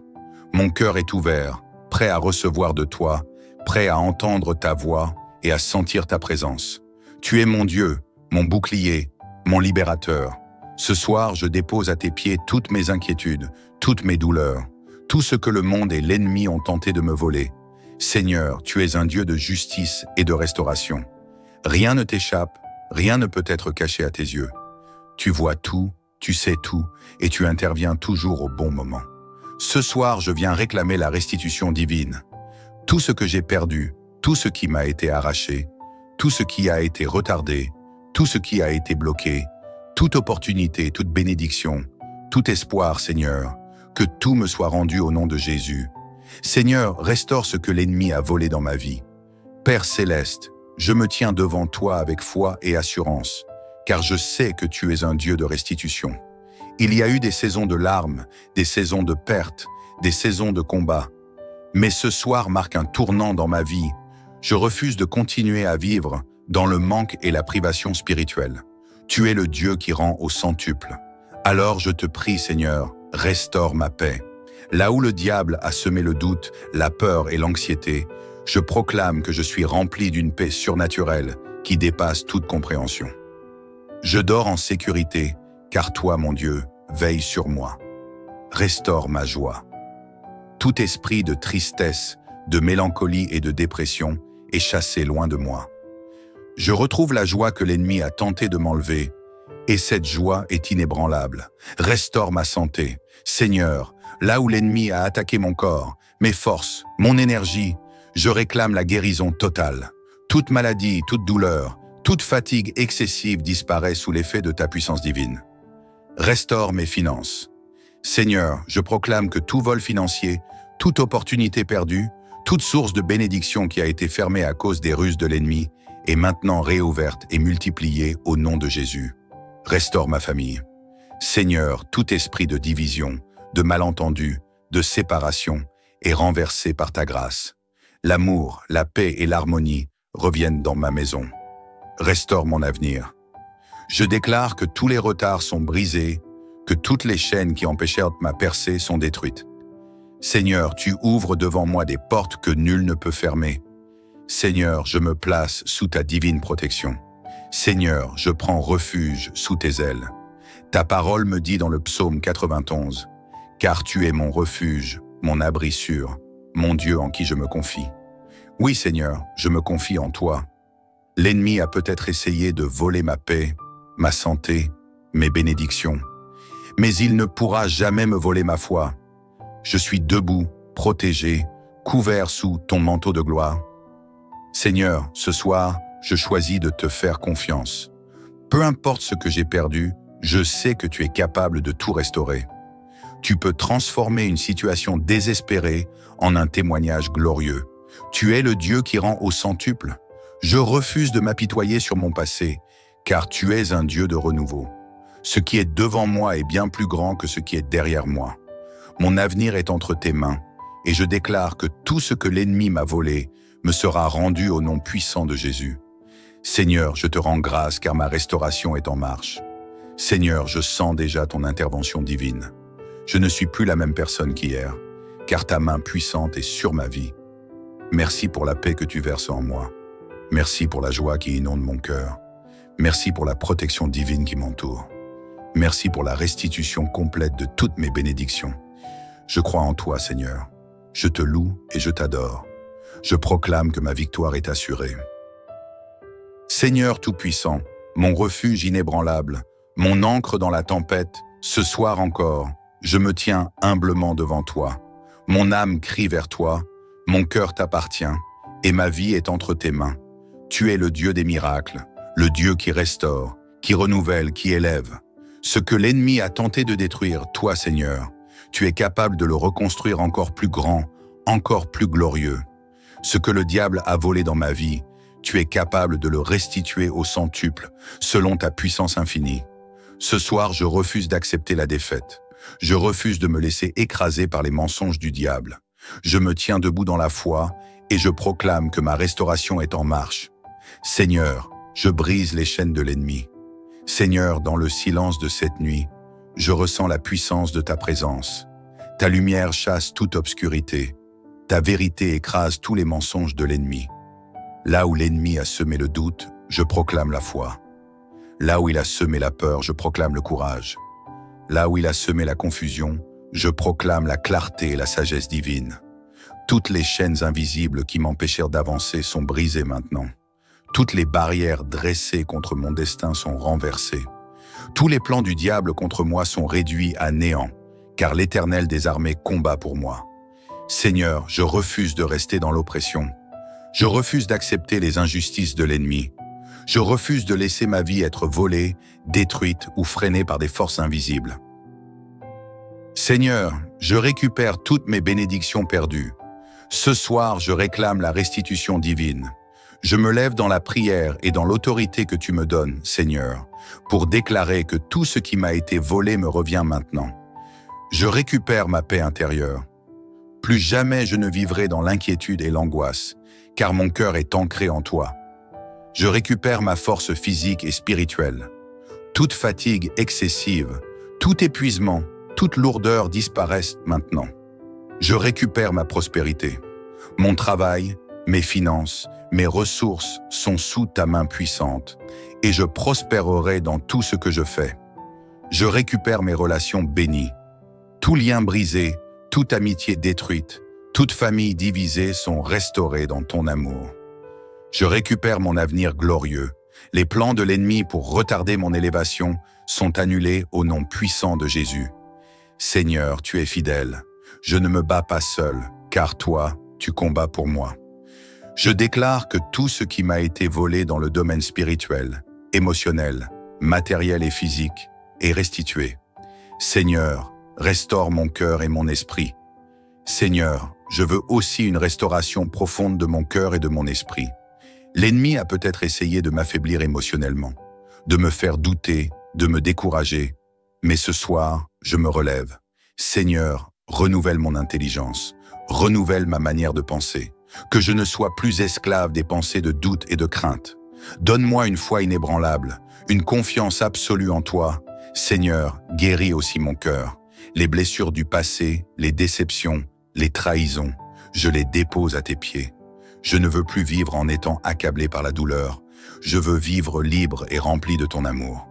Mon cœur est ouvert, prêt à recevoir de toi, prêt à entendre ta voix et à sentir ta présence. Tu es mon Dieu, mon bouclier, mon libérateur. Ce soir, je dépose à tes pieds toutes mes inquiétudes, toutes mes douleurs, tout ce que le monde et l'ennemi ont tenté de me voler. Seigneur, tu es un Dieu de justice et de restauration. Rien ne t'échappe, rien ne peut être caché à tes yeux. Tu vois tout, tu sais tout, et tu interviens toujours au bon moment. Ce soir, je viens réclamer la restitution divine. Tout ce que j'ai perdu, tout ce qui m'a été arraché, tout ce qui a été retardé, tout ce qui a été bloqué, toute opportunité, toute bénédiction, tout espoir, Seigneur, que tout me soit rendu au nom de Jésus. Seigneur, restaure ce que l'ennemi a volé dans ma vie. Père céleste, je me tiens devant toi avec foi et assurance, car je sais que tu es un Dieu de restitution. Il y a eu des saisons de larmes, des saisons de pertes, des saisons de combat. Mais ce soir marque un tournant dans ma vie. Je refuse de continuer à vivre dans le manque et la privation spirituelle. Tu es le Dieu qui rend au centuple. Alors je te prie, Seigneur, restaure ma paix. Là où le diable a semé le doute, la peur et l'anxiété, je proclame que je suis rempli d'une paix surnaturelle qui dépasse toute compréhension. Je dors en sécurité, car toi, mon Dieu, veilles sur moi. Restaure ma joie. Tout esprit de tristesse, de mélancolie et de dépression est chassé loin de moi. Je retrouve la joie que l'ennemi a tenté de m'enlever, et cette joie est inébranlable. Restaure ma santé. Seigneur, là où l'ennemi a attaqué mon corps, mes forces, mon énergie, je réclame la guérison totale. Toute maladie, toute douleur, toute fatigue excessive disparaît sous l'effet de ta puissance divine. Restaure mes finances. Seigneur, je proclame que tout vol financier, toute opportunité perdue, toute source de bénédiction qui a été fermée à cause des ruses de l'ennemi est maintenant réouverte et multipliée au nom de Jésus. Restaure ma famille. Seigneur, tout esprit de division, de malentendu, de séparation est renversé par ta grâce. L'amour, la paix et l'harmonie reviennent dans ma maison. Restaure mon avenir. Je déclare que tous les retards sont brisés, que toutes les chaînes qui empêchèrent ma percée sont détruites. Seigneur, tu ouvres devant moi des portes que nul ne peut fermer. Seigneur, je me place sous ta divine protection. Seigneur, je prends refuge sous tes ailes. Ta parole me dit dans le psaume 91, « Car tu es mon refuge, mon abri sûr, mon Dieu en qui je me confie. » Oui, Seigneur, je me confie en toi. L'ennemi a peut-être essayé de voler ma paix, ma santé, mes bénédictions. Mais il ne pourra jamais me voler ma foi. Je suis debout, protégé, couvert sous ton manteau de gloire. Seigneur, ce soir, je choisis de te faire confiance. Peu importe ce que j'ai perdu, je sais que tu es capable de tout restaurer. Tu peux transformer une situation désespérée en un témoignage glorieux. Tu es le Dieu qui rend au centuple. Je refuse de m'apitoyer sur mon passé, car tu es un Dieu de renouveau. Ce qui est devant moi est bien plus grand que ce qui est derrière moi. Mon avenir est entre tes mains, et je déclare que tout ce que l'ennemi m'a volé me sera rendu au nom puissant de Jésus. Seigneur, je te rends grâce car ma restauration est en marche. Seigneur, je sens déjà ton intervention divine. Je ne suis plus la même personne qu'hier, car ta main puissante est sur ma vie. Merci pour la paix que tu verses en moi. Merci pour la joie qui inonde mon cœur. Merci pour la protection divine qui m'entoure. Merci pour la restitution complète de toutes mes bénédictions. Je crois en toi, Seigneur. Je te loue et je t'adore. Je proclame que ma victoire est assurée. Seigneur Tout-Puissant, mon refuge inébranlable, mon ancre dans la tempête, ce soir encore, je me tiens humblement devant toi. Mon âme crie vers toi, mon cœur t'appartient, et ma vie est entre tes mains. Tu es le Dieu des miracles, le Dieu qui restaure, qui renouvelle, qui élève. Ce que l'ennemi a tenté de détruire, toi, Seigneur, tu es capable de le reconstruire encore plus grand, encore plus glorieux. Ce que le diable a volé dans ma vie, tu es capable de le restituer au centuple, selon ta puissance infinie. Ce soir, je refuse d'accepter la défaite. Je refuse de me laisser écraser par les mensonges du diable. Je me tiens debout dans la foi et je proclame que ma restauration est en marche. Seigneur, je brise les chaînes de l'ennemi. Seigneur, dans le silence de cette nuit, je ressens la puissance de ta présence. Ta lumière chasse toute obscurité. Ta vérité écrase tous les mensonges de l'ennemi. Là où l'ennemi a semé le doute, je proclame la foi. Là où il a semé la peur, je proclame le courage. Là où il a semé la confusion, je proclame la clarté et la sagesse divine. Toutes les chaînes invisibles qui m'empêchèrent d'avancer sont brisées maintenant. Toutes les barrières dressées contre mon destin sont renversées. Tous les plans du diable contre moi sont réduits à néant, car l'Éternel des armées combat pour moi. Seigneur, je refuse de rester dans l'oppression. Je refuse d'accepter les injustices de l'ennemi. Je refuse de laisser ma vie être volée, détruite ou freinée par des forces invisibles. Seigneur, je récupère toutes mes bénédictions perdues. Ce soir, je réclame la restitution divine. Je me lève dans la prière et dans l'autorité que tu me donnes, Seigneur, pour déclarer que tout ce qui m'a été volé me revient maintenant. Je récupère ma paix intérieure. Plus jamais je ne vivrai dans l'inquiétude et l'angoisse, car mon cœur est ancré en toi. Je récupère ma force physique et spirituelle. Toute fatigue excessive, tout épuisement, toute lourdeur disparaissent maintenant. Je récupère ma prospérité. Mon travail, mes finances, mes ressources sont sous ta main puissante et je prospérerai dans tout ce que je fais. Je récupère mes relations bénies. Tout lien brisé, toute amitié détruite, toute famille divisée sont restaurées dans ton amour. Je récupère mon avenir glorieux. Les plans de l'ennemi pour retarder mon élévation sont annulés au nom puissant de Jésus. Seigneur, tu es fidèle. Je ne me bats pas seul, car toi, tu combats pour moi. Je déclare que tout ce qui m'a été volé dans le domaine spirituel, émotionnel, matériel et physique est restitué. Seigneur, restaure mon cœur et mon esprit. Seigneur, je veux aussi une restauration profonde de mon cœur et de mon esprit. L'ennemi a peut-être essayé de m'affaiblir émotionnellement, de me faire douter, de me décourager. Mais ce soir, je me relève. Seigneur, renouvelle mon intelligence, renouvelle ma manière de penser, que je ne sois plus esclave des pensées de doute et de crainte. Donne-moi une foi inébranlable, une confiance absolue en toi. Seigneur, guéris aussi mon cœur. Les blessures du passé, les déceptions, les trahisons, je les dépose à tes pieds. Je ne veux plus vivre en étant accablé par la douleur. Je veux vivre libre et rempli de ton amour.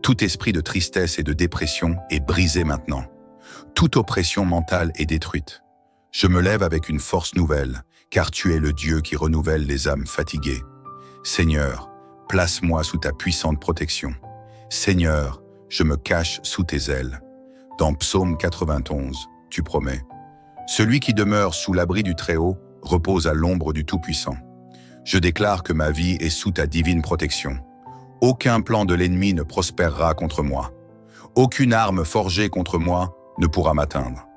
Tout esprit de tristesse et de dépression est brisé maintenant. Toute oppression mentale est détruite. Je me lève avec une force nouvelle, car tu es le Dieu qui renouvelle les âmes fatiguées. Seigneur, place-moi sous ta puissante protection. Seigneur, je me cache sous tes ailes. Dans Psaume 91, tu promets « Celui qui demeure sous l'abri du Très-Haut repose à l'ombre du Tout-Puissant. Je déclare que ma vie est sous ta divine protection. Aucun plan de l'ennemi ne prospérera contre moi. Aucune arme forgée contre moi ne pourra m'atteindre.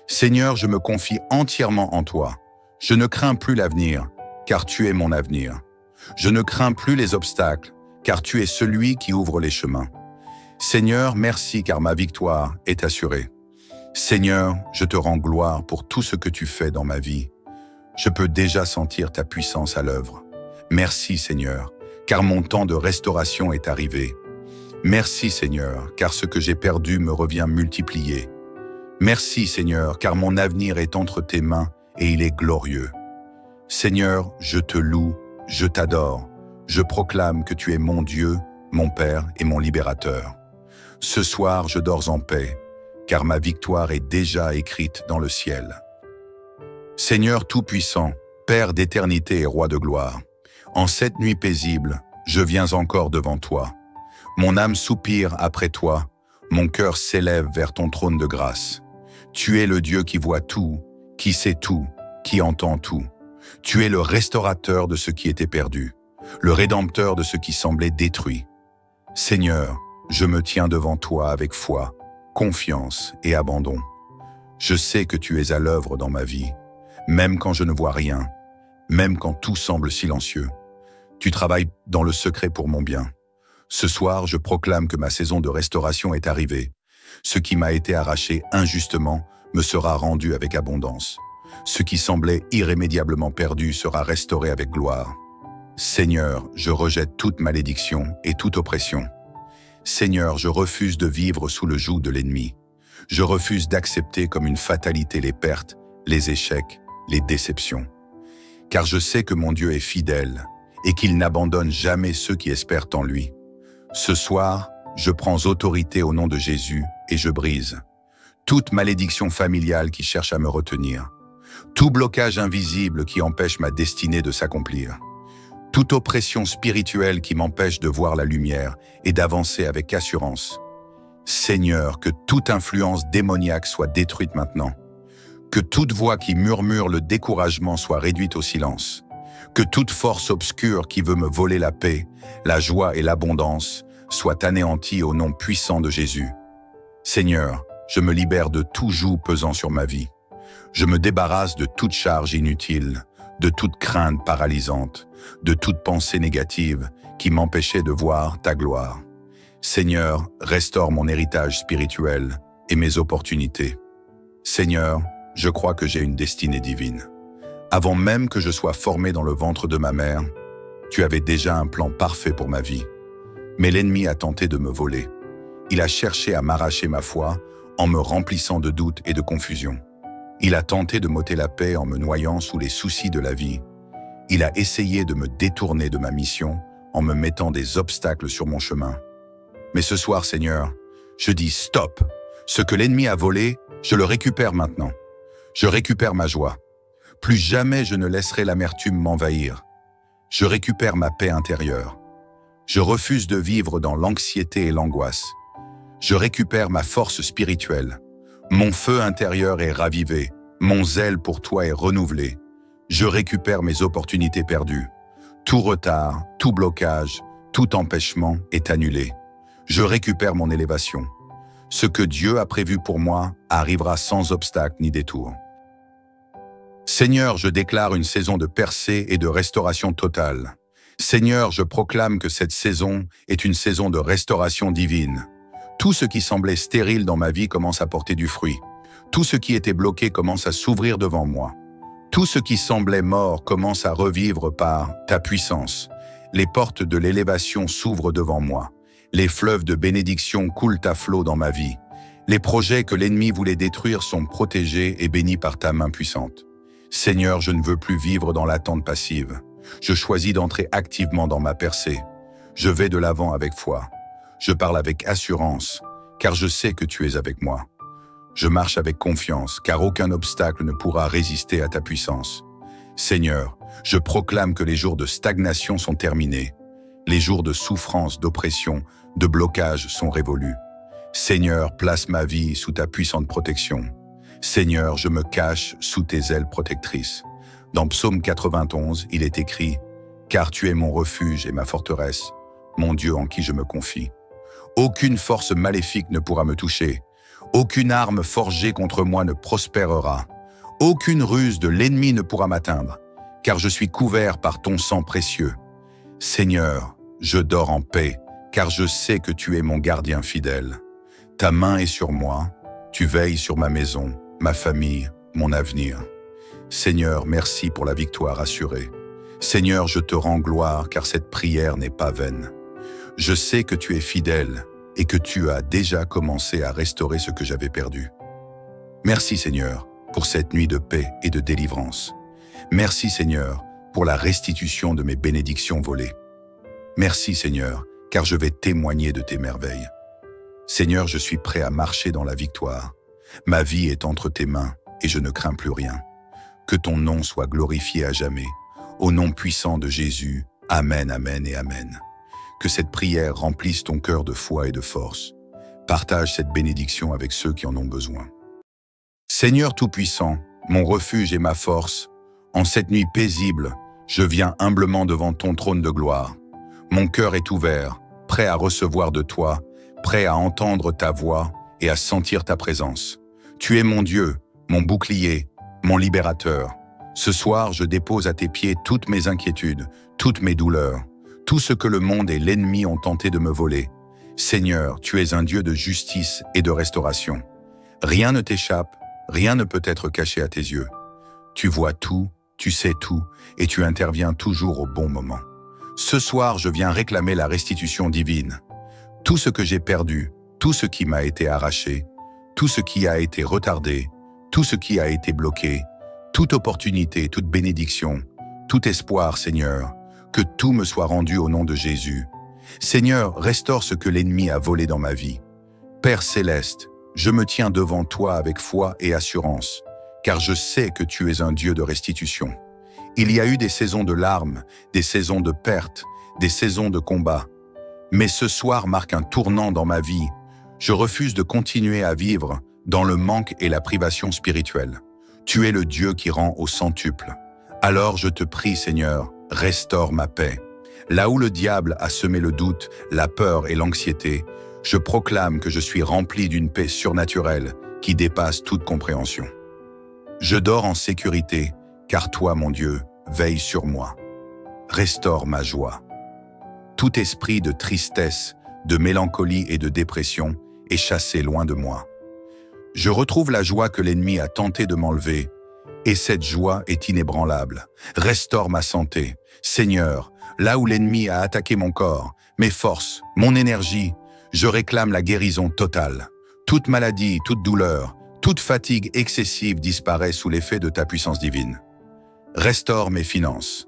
Seigneur, je me confie entièrement en toi. Je ne crains plus l'avenir, car tu es mon avenir. Je ne crains plus les obstacles, car tu es celui qui ouvre les chemins. Seigneur, merci car ma victoire est assurée. Seigneur, je te rends gloire pour tout ce que tu fais dans ma vie. Je peux déjà sentir ta puissance à l'œuvre. Merci Seigneur, car mon temps de restauration est arrivé. Merci Seigneur, car ce que j'ai perdu me revient multiplié. Merci Seigneur, car mon avenir est entre tes mains et il est glorieux. Seigneur, je te loue, je t'adore. Je proclame que tu es mon Dieu, mon Père et mon Libérateur. Ce soir, je dors en paix, car ma victoire est déjà écrite dans le ciel. Seigneur Tout-Puissant, Père d'éternité et Roi de gloire, en cette nuit paisible, je viens encore devant toi. Mon âme soupire après toi, mon cœur s'élève vers ton trône de grâce. Tu es le Dieu qui voit tout, qui sait tout, qui entend tout. Tu es le restaurateur de ce qui était perdu, le rédempteur de ce qui semblait détruit. Seigneur, je me tiens devant toi avec foi, confiance et abandon. Je sais que tu es à l'œuvre dans ma vie, même quand je ne vois rien, même quand tout semble silencieux. Tu travailles dans le secret pour mon bien. Ce soir, je proclame que ma saison de restauration est arrivée. Ce qui m'a été arraché injustement me sera rendu avec abondance. Ce qui semblait irrémédiablement perdu sera restauré avec gloire. Seigneur, je rejette toute malédiction et toute oppression. Seigneur, je refuse de vivre sous le joug de l'ennemi. Je refuse d'accepter comme une fatalité les pertes, les échecs, les déceptions. Car je sais que mon Dieu est fidèle et qu'il n'abandonne jamais ceux qui espèrent en lui. Ce soir, je prends autorité au nom de Jésus et je brise toute malédiction familiale qui cherche à me retenir, tout blocage invisible qui empêche ma destinée de s'accomplir, toute oppression spirituelle qui m'empêche de voir la lumière et d'avancer avec assurance. Seigneur, que toute influence démoniaque soit détruite maintenant, que toute voix qui murmure le découragement soit réduite au silence, que toute force obscure qui veut me voler la paix, la joie et l'abondance soit anéantie au nom puissant de Jésus. Seigneur, je me libère de tout joug pesant sur ma vie. Je me débarrasse de toute charge inutile, de toute crainte paralysante, de toute pensée négative qui m'empêchait de voir ta gloire. Seigneur, restaure mon héritage spirituel et mes opportunités. Seigneur, je crois que j'ai une destinée divine. Avant même que je sois formé dans le ventre de ma mère, tu avais déjà un plan parfait pour ma vie. Mais l'ennemi a tenté de me voler. Il a cherché à m'arracher ma foi en me remplissant de doutes et de confusion. Il a tenté de m'ôter la paix en me noyant sous les soucis de la vie. Il a essayé de me détourner de ma mission en me mettant des obstacles sur mon chemin. Mais ce soir, Seigneur, je dis stop. Ce que l'ennemi a volé, je le récupère maintenant. Je récupère ma joie. Plus jamais je ne laisserai l'amertume m'envahir. Je récupère ma paix intérieure. Je refuse de vivre dans l'anxiété et l'angoisse. Je récupère ma force spirituelle. Mon feu intérieur est ravivé. Mon zèle pour toi est renouvelé. Je récupère mes opportunités perdues. Tout retard, tout blocage, tout empêchement est annulé. Je récupère mon élévation. Ce que Dieu a prévu pour moi arrivera sans obstacle ni détour. Seigneur, je déclare une saison de percée et de restauration totale. Seigneur, je proclame que cette saison est une saison de restauration divine. Tout ce qui semblait stérile dans ma vie commence à porter du fruit. Tout ce qui était bloqué commence à s'ouvrir devant moi. Tout ce qui semblait mort commence à revivre par ta puissance. Les portes de l'élévation s'ouvrent devant moi. Les fleuves de bénédiction coulent à flot dans ma vie. Les projets que l'ennemi voulait détruire sont protégés et bénis par ta main puissante. Seigneur, je ne veux plus vivre dans l'attente passive. Je choisis d'entrer activement dans ma percée. Je vais de l'avant avec foi. Je parle avec assurance, car je sais que tu es avec moi. Je marche avec confiance, car aucun obstacle ne pourra résister à ta puissance. Seigneur, je proclame que les jours de stagnation sont terminés. Les jours de souffrance, d'oppression, de blocage sont révolus. Seigneur, place ma vie sous ta puissante protection. Seigneur, je me cache sous tes ailes protectrices. Dans Psaume 91, il est écrit « Car tu es mon refuge et ma forteresse, mon Dieu en qui je me confie. Aucune force maléfique ne pourra me toucher. Aucune arme forgée contre moi ne prospérera. Aucune ruse de l'ennemi ne pourra m'atteindre, car je suis couvert par ton sang précieux. Seigneur, je dors en paix, car je sais que tu es mon gardien fidèle. Ta main est sur moi, tu veilles sur ma maison, ma famille, mon avenir. Seigneur, merci pour la victoire assurée. Seigneur, je te rends gloire, car cette prière n'est pas vaine. Je sais que tu es fidèle et que tu as déjà commencé à restaurer ce que j'avais perdu. Merci Seigneur pour cette nuit de paix et de délivrance. Merci Seigneur pour la restitution de mes bénédictions volées. Merci Seigneur, car je vais témoigner de tes merveilles. Seigneur, je suis prêt à marcher dans la victoire. Ma vie est entre tes mains et je ne crains plus rien. Que ton nom soit glorifié à jamais. Au nom puissant de Jésus, Amen, Amen et Amen. Que cette prière remplisse ton cœur de foi et de force. Partage cette bénédiction avec ceux qui en ont besoin. Seigneur Tout-Puissant, mon refuge et ma force, en cette nuit paisible, je viens humblement devant ton trône de gloire. Mon cœur est ouvert, prêt à recevoir de toi, prêt à entendre ta voix et à sentir ta présence. Tu es mon Dieu, mon bouclier, mon libérateur. Ce soir, je dépose à tes pieds toutes mes inquiétudes, toutes mes douleurs, tout ce que le monde et l'ennemi ont tenté de me voler. Seigneur, tu es un Dieu de justice et de restauration. Rien ne t'échappe, rien ne peut être caché à tes yeux. Tu vois tout, tu sais tout, et tu interviens toujours au bon moment. Ce soir, je viens réclamer la restitution divine. Tout ce que j'ai perdu, tout ce qui m'a été arraché, tout ce qui a été retardé, tout ce qui a été bloqué, toute opportunité, toute bénédiction, tout espoir, Seigneur, que tout me soit rendu au nom de Jésus. Seigneur, restaure ce que l'ennemi a volé dans ma vie. Père céleste, je me tiens devant toi avec foi et assurance, car je sais que tu es un Dieu de restitution. Il y a eu des saisons de larmes, des saisons de pertes, des saisons de combat. Mais ce soir marque un tournant dans ma vie. Je refuse de continuer à vivre dans le manque et la privation spirituelle. Tu es le Dieu qui rend au centuple. Alors je te prie, Seigneur, restaure ma paix. Là où le diable a semé le doute, la peur et l'anxiété, je proclame que je suis rempli d'une paix surnaturelle qui dépasse toute compréhension. Je dors en sécurité, car toi, mon Dieu, veille sur moi. Restaure ma joie. Tout esprit de tristesse, de mélancolie et de dépression est chassé loin de moi. Je retrouve la joie que l'ennemi a tenté de m'enlever, et cette joie est inébranlable. Restaure ma santé. Seigneur, là où l'ennemi a attaqué mon corps, mes forces, mon énergie, je réclame la guérison totale. Toute maladie, toute douleur, toute fatigue excessive disparaît sous l'effet de ta puissance divine. Restaure mes finances.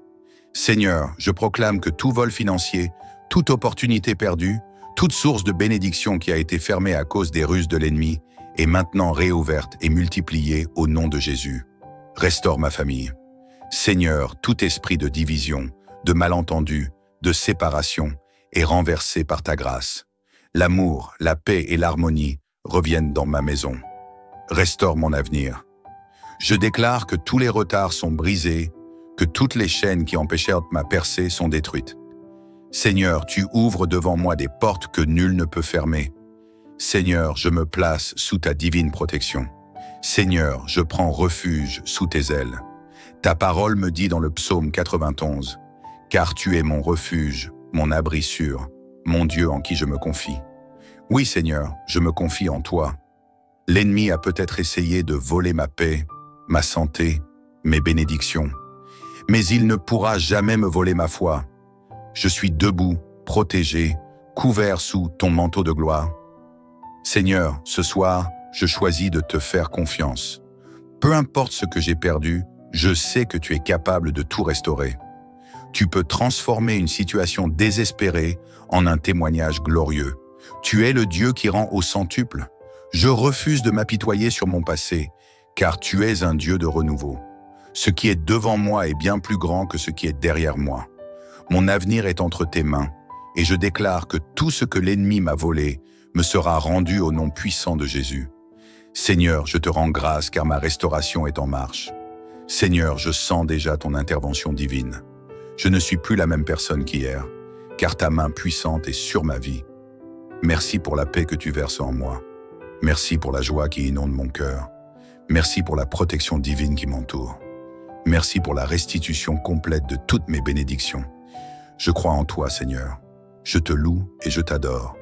Seigneur, je proclame que tout vol financier, toute opportunité perdue, toute source de bénédiction qui a été fermée à cause des ruses de l'ennemi est maintenant réouverte et multipliée au nom de Jésus. Restaure ma famille. Seigneur, tout esprit de division, de malentendu, de séparation est renversé par ta grâce. L'amour, la paix et l'harmonie reviennent dans ma maison. Restaure mon avenir. Je déclare que tous les retards sont brisés, que toutes les chaînes qui empêchèrent ma percée sont détruites. Seigneur, tu ouvres devant moi des portes que nul ne peut fermer. Seigneur, je me place sous ta divine protection. Seigneur, je prends refuge sous tes ailes. Ta parole me dit dans le psaume 91, « Car tu es mon refuge, mon abri sûr, mon Dieu en qui je me confie. » Oui, Seigneur, je me confie en toi. L'ennemi a peut-être essayé de voler ma paix, ma santé, mes bénédictions. Mais il ne pourra jamais me voler ma foi. Je suis debout, protégé, couvert sous ton manteau de gloire. Seigneur, ce soir, je choisis de te faire confiance. Peu importe ce que j'ai perdu, je sais que tu es capable de tout restaurer. Tu peux transformer une situation désespérée en un témoignage glorieux. Tu es le Dieu qui rend au centuple. Je refuse de m'apitoyer sur mon passé, car tu es un Dieu de renouveau. Ce qui est devant moi est bien plus grand que ce qui est derrière moi. Mon avenir est entre tes mains, et je déclare que tout ce que l'ennemi m'a volé me sera rendu au nom puissant de Jésus. Seigneur, je te rends grâce car ma restauration est en marche. Seigneur, je sens déjà ton intervention divine. Je ne suis plus la même personne qu'hier, car ta main puissante est sur ma vie. Merci pour la paix que tu verses en moi. Merci pour la joie qui inonde mon cœur. Merci pour la protection divine qui m'entoure. Merci pour la restitution complète de toutes mes bénédictions. Je crois en toi, Seigneur. Je te loue et je t'adore.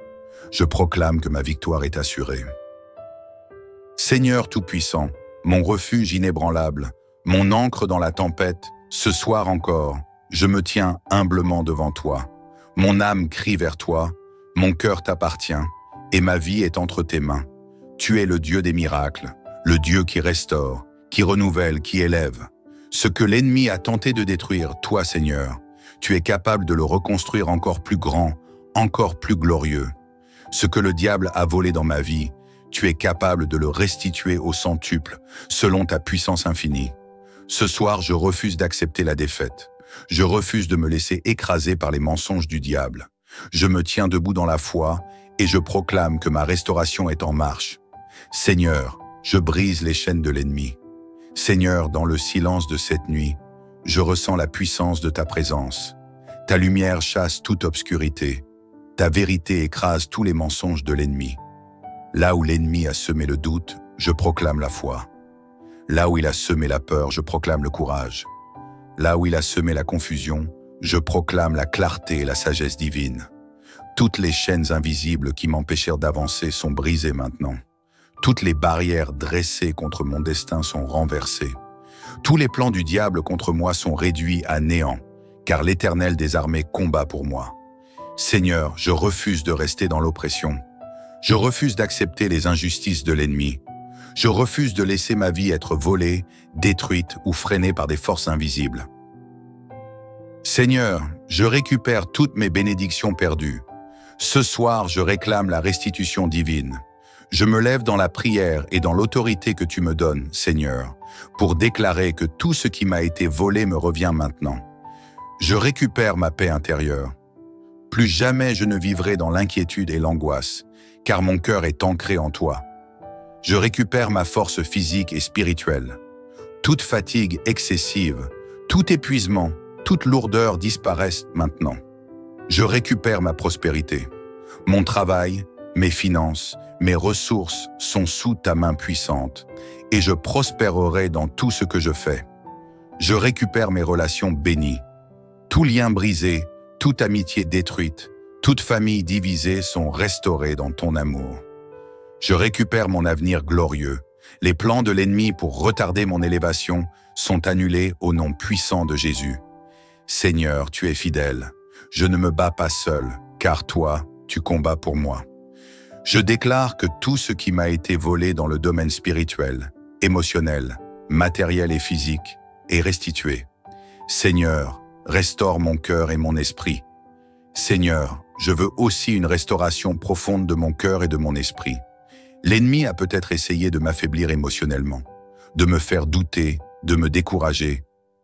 Je proclame que ma victoire est assurée. Seigneur Tout-Puissant, mon refuge inébranlable, mon ancre dans la tempête, ce soir encore, je me tiens humblement devant toi. Mon âme crie vers toi, mon cœur t'appartient, et ma vie est entre tes mains. Tu es le Dieu des miracles, le Dieu qui restaure, qui renouvelle, qui élève. Ce que l'ennemi a tenté de détruire, toi, Seigneur, tu es capable de le reconstruire encore plus grand, encore plus glorieux. Ce que le diable a volé dans ma vie, tu es capable de le restituer au centuple, selon ta puissance infinie. Ce soir, je refuse d'accepter la défaite. Je refuse de me laisser écraser par les mensonges du diable. Je me tiens debout dans la foi et je proclame que ma restauration est en marche. Seigneur, je brise les chaînes de l'ennemi. Seigneur, dans le silence de cette nuit, je ressens la puissance de ta présence. Ta lumière chasse toute obscurité. Ta vérité écrase tous les mensonges de l'ennemi. Là où l'ennemi a semé le doute, je proclame la foi. Là où il a semé la peur, je proclame le courage. Là où il a semé la confusion, je proclame la clarté et la sagesse divine. Toutes les chaînes invisibles qui m'empêchèrent d'avancer sont brisées maintenant. Toutes les barrières dressées contre mon destin sont renversées. Tous les plans du diable contre moi sont réduits à néant, car l'Éternel des armées combat pour moi. Seigneur, je refuse de rester dans l'oppression. Je refuse d'accepter les injustices de l'ennemi. Je refuse de laisser ma vie être volée, détruite ou freinée par des forces invisibles. Seigneur, je récupère toutes mes bénédictions perdues. Ce soir, je réclame la restitution divine. Je me lève dans la prière et dans l'autorité que tu me donnes, Seigneur, pour déclarer que tout ce qui m'a été volé me revient maintenant. Je récupère ma paix intérieure. Plus jamais je ne vivrai dans l'inquiétude et l'angoisse, car mon cœur est ancré en toi. Je récupère ma force physique et spirituelle. Toute fatigue excessive, tout épuisement, toute lourdeur disparaissent maintenant. Je récupère ma prospérité. Mon travail, mes finances, mes ressources sont sous ta main puissante et je prospérerai dans tout ce que je fais. Je récupère mes relations bénies. Tout lien brisé, toute amitié détruite, toute famille divisée sont restaurées dans ton amour. Je récupère mon avenir glorieux, Les plans de l'ennemi pour retarder mon élévation sont annulés au nom puissant de Jésus. Seigneur, tu es fidèle. Je ne me bats pas seul, car toi, tu combats pour moi. Je déclare que tout ce qui m'a été volé dans le domaine spirituel, émotionnel, matériel et physique est restitué. Seigneur, restaure mon cœur et mon esprit. Seigneur, je veux aussi une restauration profonde de mon cœur et de mon esprit. L'ennemi a peut-être essayé de m'affaiblir émotionnellement, de me faire douter, de me décourager.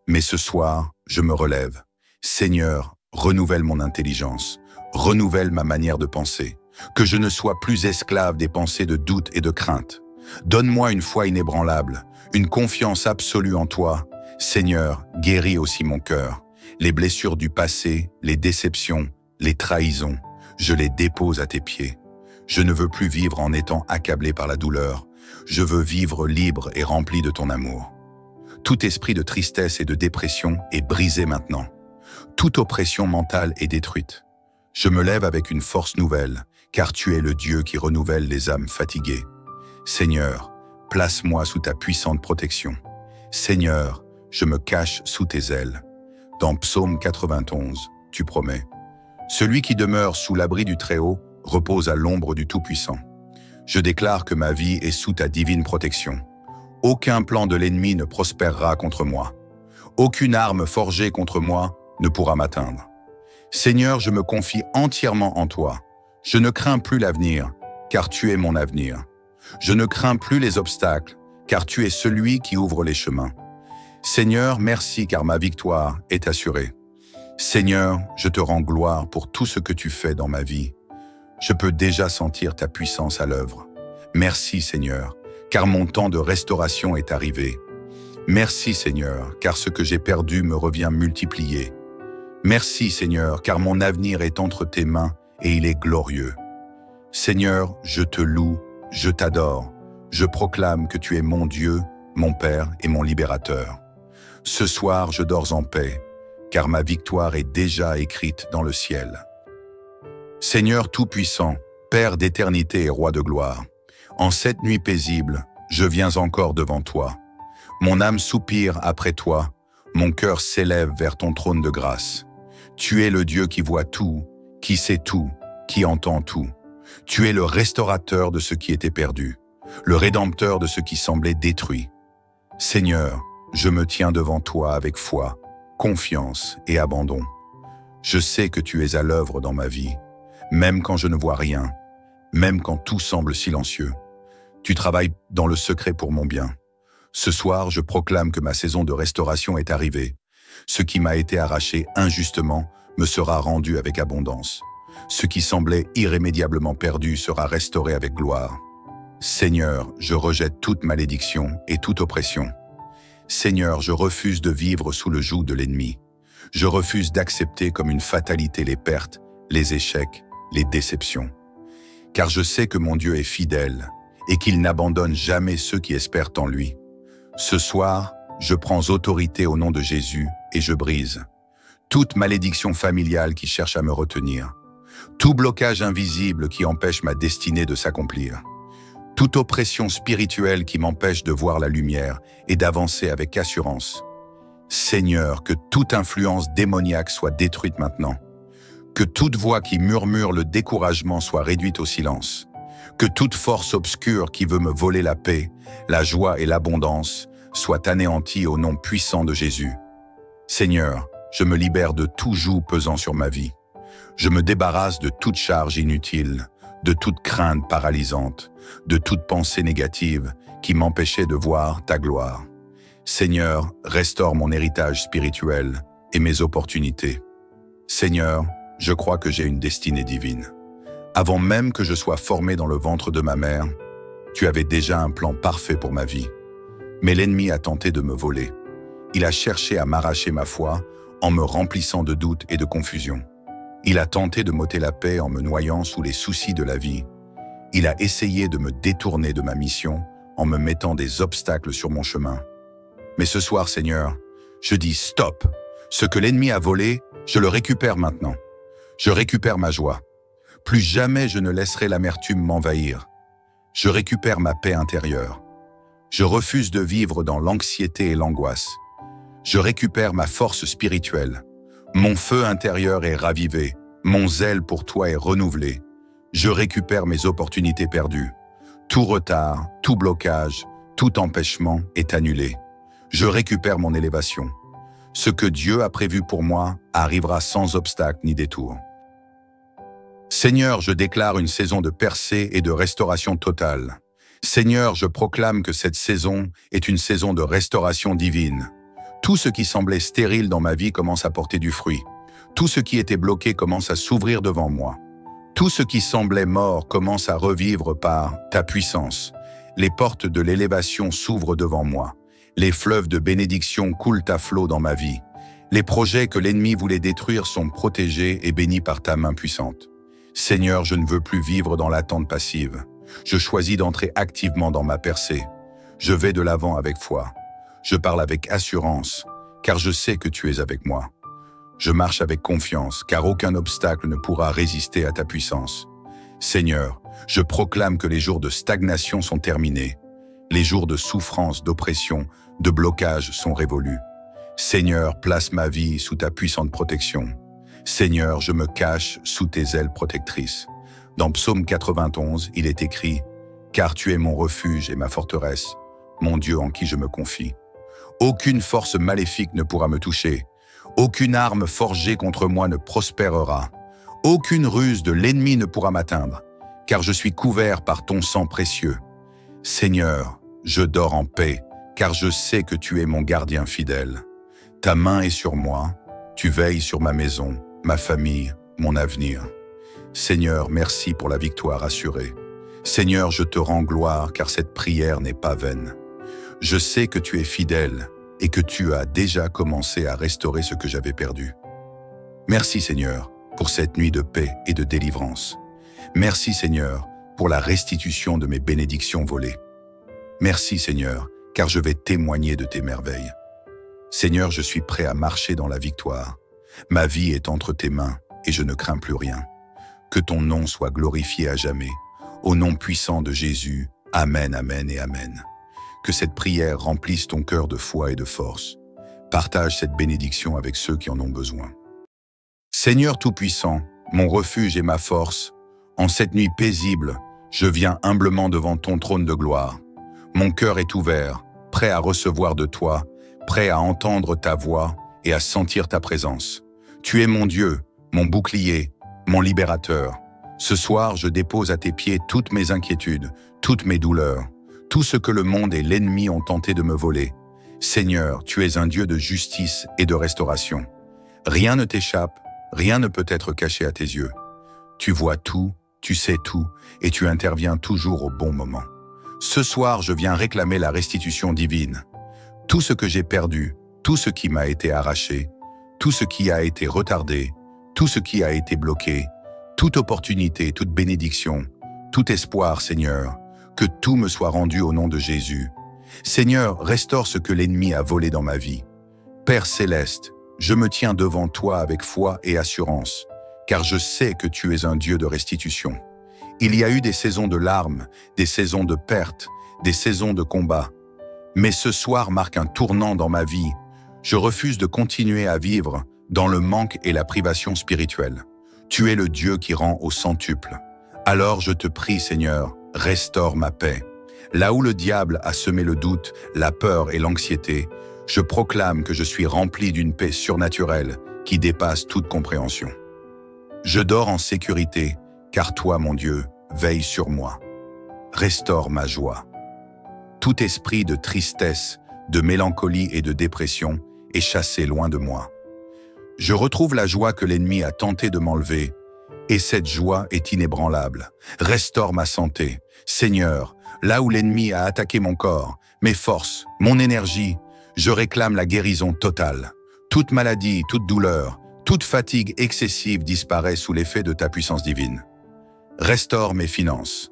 Mais ce soir, je me relève. Seigneur, renouvelle mon intelligence, renouvelle ma manière de penser, que je ne sois plus esclave des pensées de doute et de crainte. Donne-moi une foi inébranlable, une confiance absolue en toi. Seigneur, guéris aussi mon cœur. Les blessures du passé, les déceptions, les trahisons, je les dépose à tes pieds. Je ne veux plus vivre en étant accablé par la douleur. Je veux vivre libre et rempli de ton amour. Tout esprit de tristesse et de dépression est brisé maintenant. Toute oppression mentale est détruite. Je me lève avec une force nouvelle, car tu es le Dieu qui renouvelle les âmes fatiguées. Seigneur, place-moi sous ta puissante protection. Seigneur, je me cache sous tes ailes. Dans Psaume 91, tu promets « Celui qui demeure sous l'abri du Très-Haut repose à l'ombre du Tout-Puissant. » Je déclare que ma vie est sous ta divine protection. Aucun plan de l'ennemi ne prospérera contre moi. Aucune arme forgée contre moi ne pourra m'atteindre. Seigneur, je me confie entièrement en toi. Je ne crains plus l'avenir, car tu es mon avenir. Je ne crains plus les obstacles, car tu es celui qui ouvre les chemins. Seigneur, merci car ma victoire est assurée. Seigneur, je te rends gloire pour tout ce que tu fais dans ma vie. Je peux déjà sentir ta puissance à l'œuvre. Merci Seigneur, car mon temps de restauration est arrivé. Merci Seigneur, car ce que j'ai perdu me revient multiplié. Merci Seigneur, car mon avenir est entre tes mains et il est glorieux. Seigneur, je te loue, je t'adore. Je proclame que tu es mon Dieu, mon Père et mon Libérateur. Ce soir, je dors en paix, car ma victoire est déjà écrite dans le ciel. Seigneur Tout-Puissant, Père d'éternité et Roi de gloire, en cette nuit paisible, je viens encore devant toi. Mon âme soupire après toi, mon cœur s'élève vers ton trône de grâce. Tu es le Dieu qui voit tout, qui sait tout, qui entend tout. Tu es le restaurateur de ce qui était perdu, le rédempteur de ce qui semblait détruit. Seigneur, je me tiens devant toi avec foi, confiance et abandon. Je sais que tu es à l'œuvre dans ma vie, même quand je ne vois rien, même quand tout semble silencieux. Tu travailles dans le secret pour mon bien. Ce soir, je proclame que ma saison de restauration est arrivée. Ce qui m'a été arraché injustement me sera rendu avec abondance. Ce qui semblait irrémédiablement perdu sera restauré avec gloire. Seigneur, je rejette toute malédiction et toute oppression. Seigneur, je refuse de vivre sous le joug de l'ennemi. Je refuse d'accepter comme une fatalité les pertes, les échecs, les déceptions. Car je sais que mon Dieu est fidèle et qu'il n'abandonne jamais ceux qui espèrent en lui. Ce soir, je prends autorité au nom de Jésus et je brise toute malédiction familiale qui cherche à me retenir, tout blocage invisible qui empêche ma destinée de s'accomplir, toute oppression spirituelle qui m'empêche de voir la lumière et d'avancer avec assurance. Seigneur, que toute influence démoniaque soit détruite maintenant, que toute voix qui murmure le découragement soit réduite au silence, que toute force obscure qui veut me voler la paix, la joie et l'abondance soit anéantie au nom puissant de Jésus. Seigneur, je me libère de tout joug pesant sur ma vie. Je me débarrasse de toute charge inutile, de toute crainte paralysante, de toute pensée négative qui m'empêchait de voir ta gloire. Seigneur, restaure mon héritage spirituel et mes opportunités. Seigneur, je crois que j'ai une destinée divine. Avant même que je sois formé dans le ventre de ma mère, tu avais déjà un plan parfait pour ma vie. Mais l'ennemi a tenté de me voler. Il a cherché à m'arracher ma foi en me remplissant de doutes et de confusion. Il a tenté de m'ôter la paix en me noyant sous les soucis de la vie. Il a essayé de me détourner de ma mission en me mettant des obstacles sur mon chemin. Mais ce soir, Seigneur, je dis stop. Ce que l'ennemi a volé, je le récupère maintenant. Je récupère ma joie. Plus jamais je ne laisserai l'amertume m'envahir. Je récupère ma paix intérieure. Je refuse de vivre dans l'anxiété et l'angoisse. Je récupère ma force spirituelle. Mon feu intérieur est ravivé. Mon zèle pour toi est renouvelé. Je récupère mes opportunités perdues. Tout retard, tout blocage, tout empêchement est annulé. Je récupère mon élévation. Ce que Dieu a prévu pour moi arrivera sans obstacle ni détour. Seigneur, je déclare une saison de percée et de restauration totale. Seigneur, je proclame que cette saison est une saison de restauration divine. Tout ce qui semblait stérile dans ma vie commence à porter du fruit. Tout ce qui était bloqué commence à s'ouvrir devant moi. Tout ce qui semblait mort commence à revivre par ta puissance. Les portes de l'élévation s'ouvrent devant moi. Les fleuves de bénédiction coulent à flot dans ma vie. Les projets que l'ennemi voulait détruire sont protégés et bénis par ta main puissante. Seigneur, je ne veux plus vivre dans l'attente passive. Je choisis d'entrer activement dans ma percée. Je vais de l'avant avec foi. Je parle avec assurance, car je sais que tu es avec moi. Je marche avec confiance, car aucun obstacle ne pourra résister à ta puissance. Seigneur, je proclame que les jours de stagnation sont terminés. Les jours de souffrance, d'oppression, de blocage sont révolus. Seigneur, place ma vie sous ta puissante protection. Seigneur, je me cache sous tes ailes protectrices. Dans Psaume 91, il est écrit « Car tu es mon refuge et ma forteresse, mon Dieu en qui je me confie. Aucune force maléfique ne pourra me toucher. Aucune arme forgée contre moi ne prospérera. Aucune ruse de l'ennemi ne pourra m'atteindre, car je suis couvert par ton sang précieux. Seigneur, je dors en paix, car je sais que tu es mon gardien fidèle. Ta main est sur moi, tu veilles sur ma maison, ma famille, mon avenir. Seigneur, merci pour la victoire assurée. Seigneur, je te rends gloire, car cette prière n'est pas vaine. Je sais que tu es fidèle et que tu as déjà commencé à restaurer ce que j'avais perdu. Merci Seigneur pour cette nuit de paix et de délivrance. Merci Seigneur pour la restitution de mes bénédictions volées. Merci Seigneur, car je vais témoigner de tes merveilles. Seigneur, je suis prêt à marcher dans la victoire. Ma vie est entre tes mains et je ne crains plus rien. Que ton nom soit glorifié à jamais. Au nom puissant de Jésus, Amen, Amen et Amen. Que cette prière remplisse ton cœur de foi et de force. Partage cette bénédiction avec ceux qui en ont besoin. Seigneur Tout-Puissant, mon refuge et ma force, en cette nuit paisible, je viens humblement devant ton trône de gloire. Mon cœur est ouvert, prêt à recevoir de toi, prêt à entendre ta voix et à sentir ta présence. Tu es mon Dieu, mon bouclier, mon libérateur. Ce soir, je dépose à tes pieds toutes mes inquiétudes, toutes mes douleurs, tout ce que le monde et l'ennemi ont tenté de me voler. Seigneur, tu es un Dieu de justice et de restauration. Rien ne t'échappe, rien ne peut être caché à tes yeux. Tu vois tout, tu sais tout, et tu interviens toujours au bon moment. Ce soir, je viens réclamer la restitution divine. Tout ce que j'ai perdu, tout ce qui m'a été arraché, tout ce qui a été retardé, tout ce qui a été bloqué, toute opportunité, toute bénédiction, tout espoir, Seigneur, que tout me soit rendu au nom de Jésus. Seigneur, restaure ce que l'ennemi a volé dans ma vie. Père céleste, je me tiens devant toi avec foi et assurance, car je sais que tu es un Dieu de restitution. Il y a eu des saisons de larmes, des saisons de pertes, des saisons de combat. Mais ce soir marque un tournant dans ma vie. Je refuse de continuer à vivre dans le manque et la privation spirituelle. Tu es le Dieu qui rend au centuple. Alors je te prie, Seigneur, restaure ma paix. Là où le diable a semé le doute, la peur et l'anxiété, je proclame que je suis rempli d'une paix surnaturelle qui dépasse toute compréhension. Je dors en sécurité, car toi, mon Dieu, veille sur moi. Restaure ma joie. Tout esprit de tristesse, de mélancolie et de dépression est chassé loin de moi. Je retrouve la joie que l'ennemi a tenté de m'enlever, et cette joie est inébranlable. Restaure ma santé. Seigneur, là où l'ennemi a attaqué mon corps, mes forces, mon énergie, je réclame la guérison totale. Toute maladie, toute douleur, toute fatigue excessive disparaît sous l'effet de ta puissance divine. Restaure mes finances.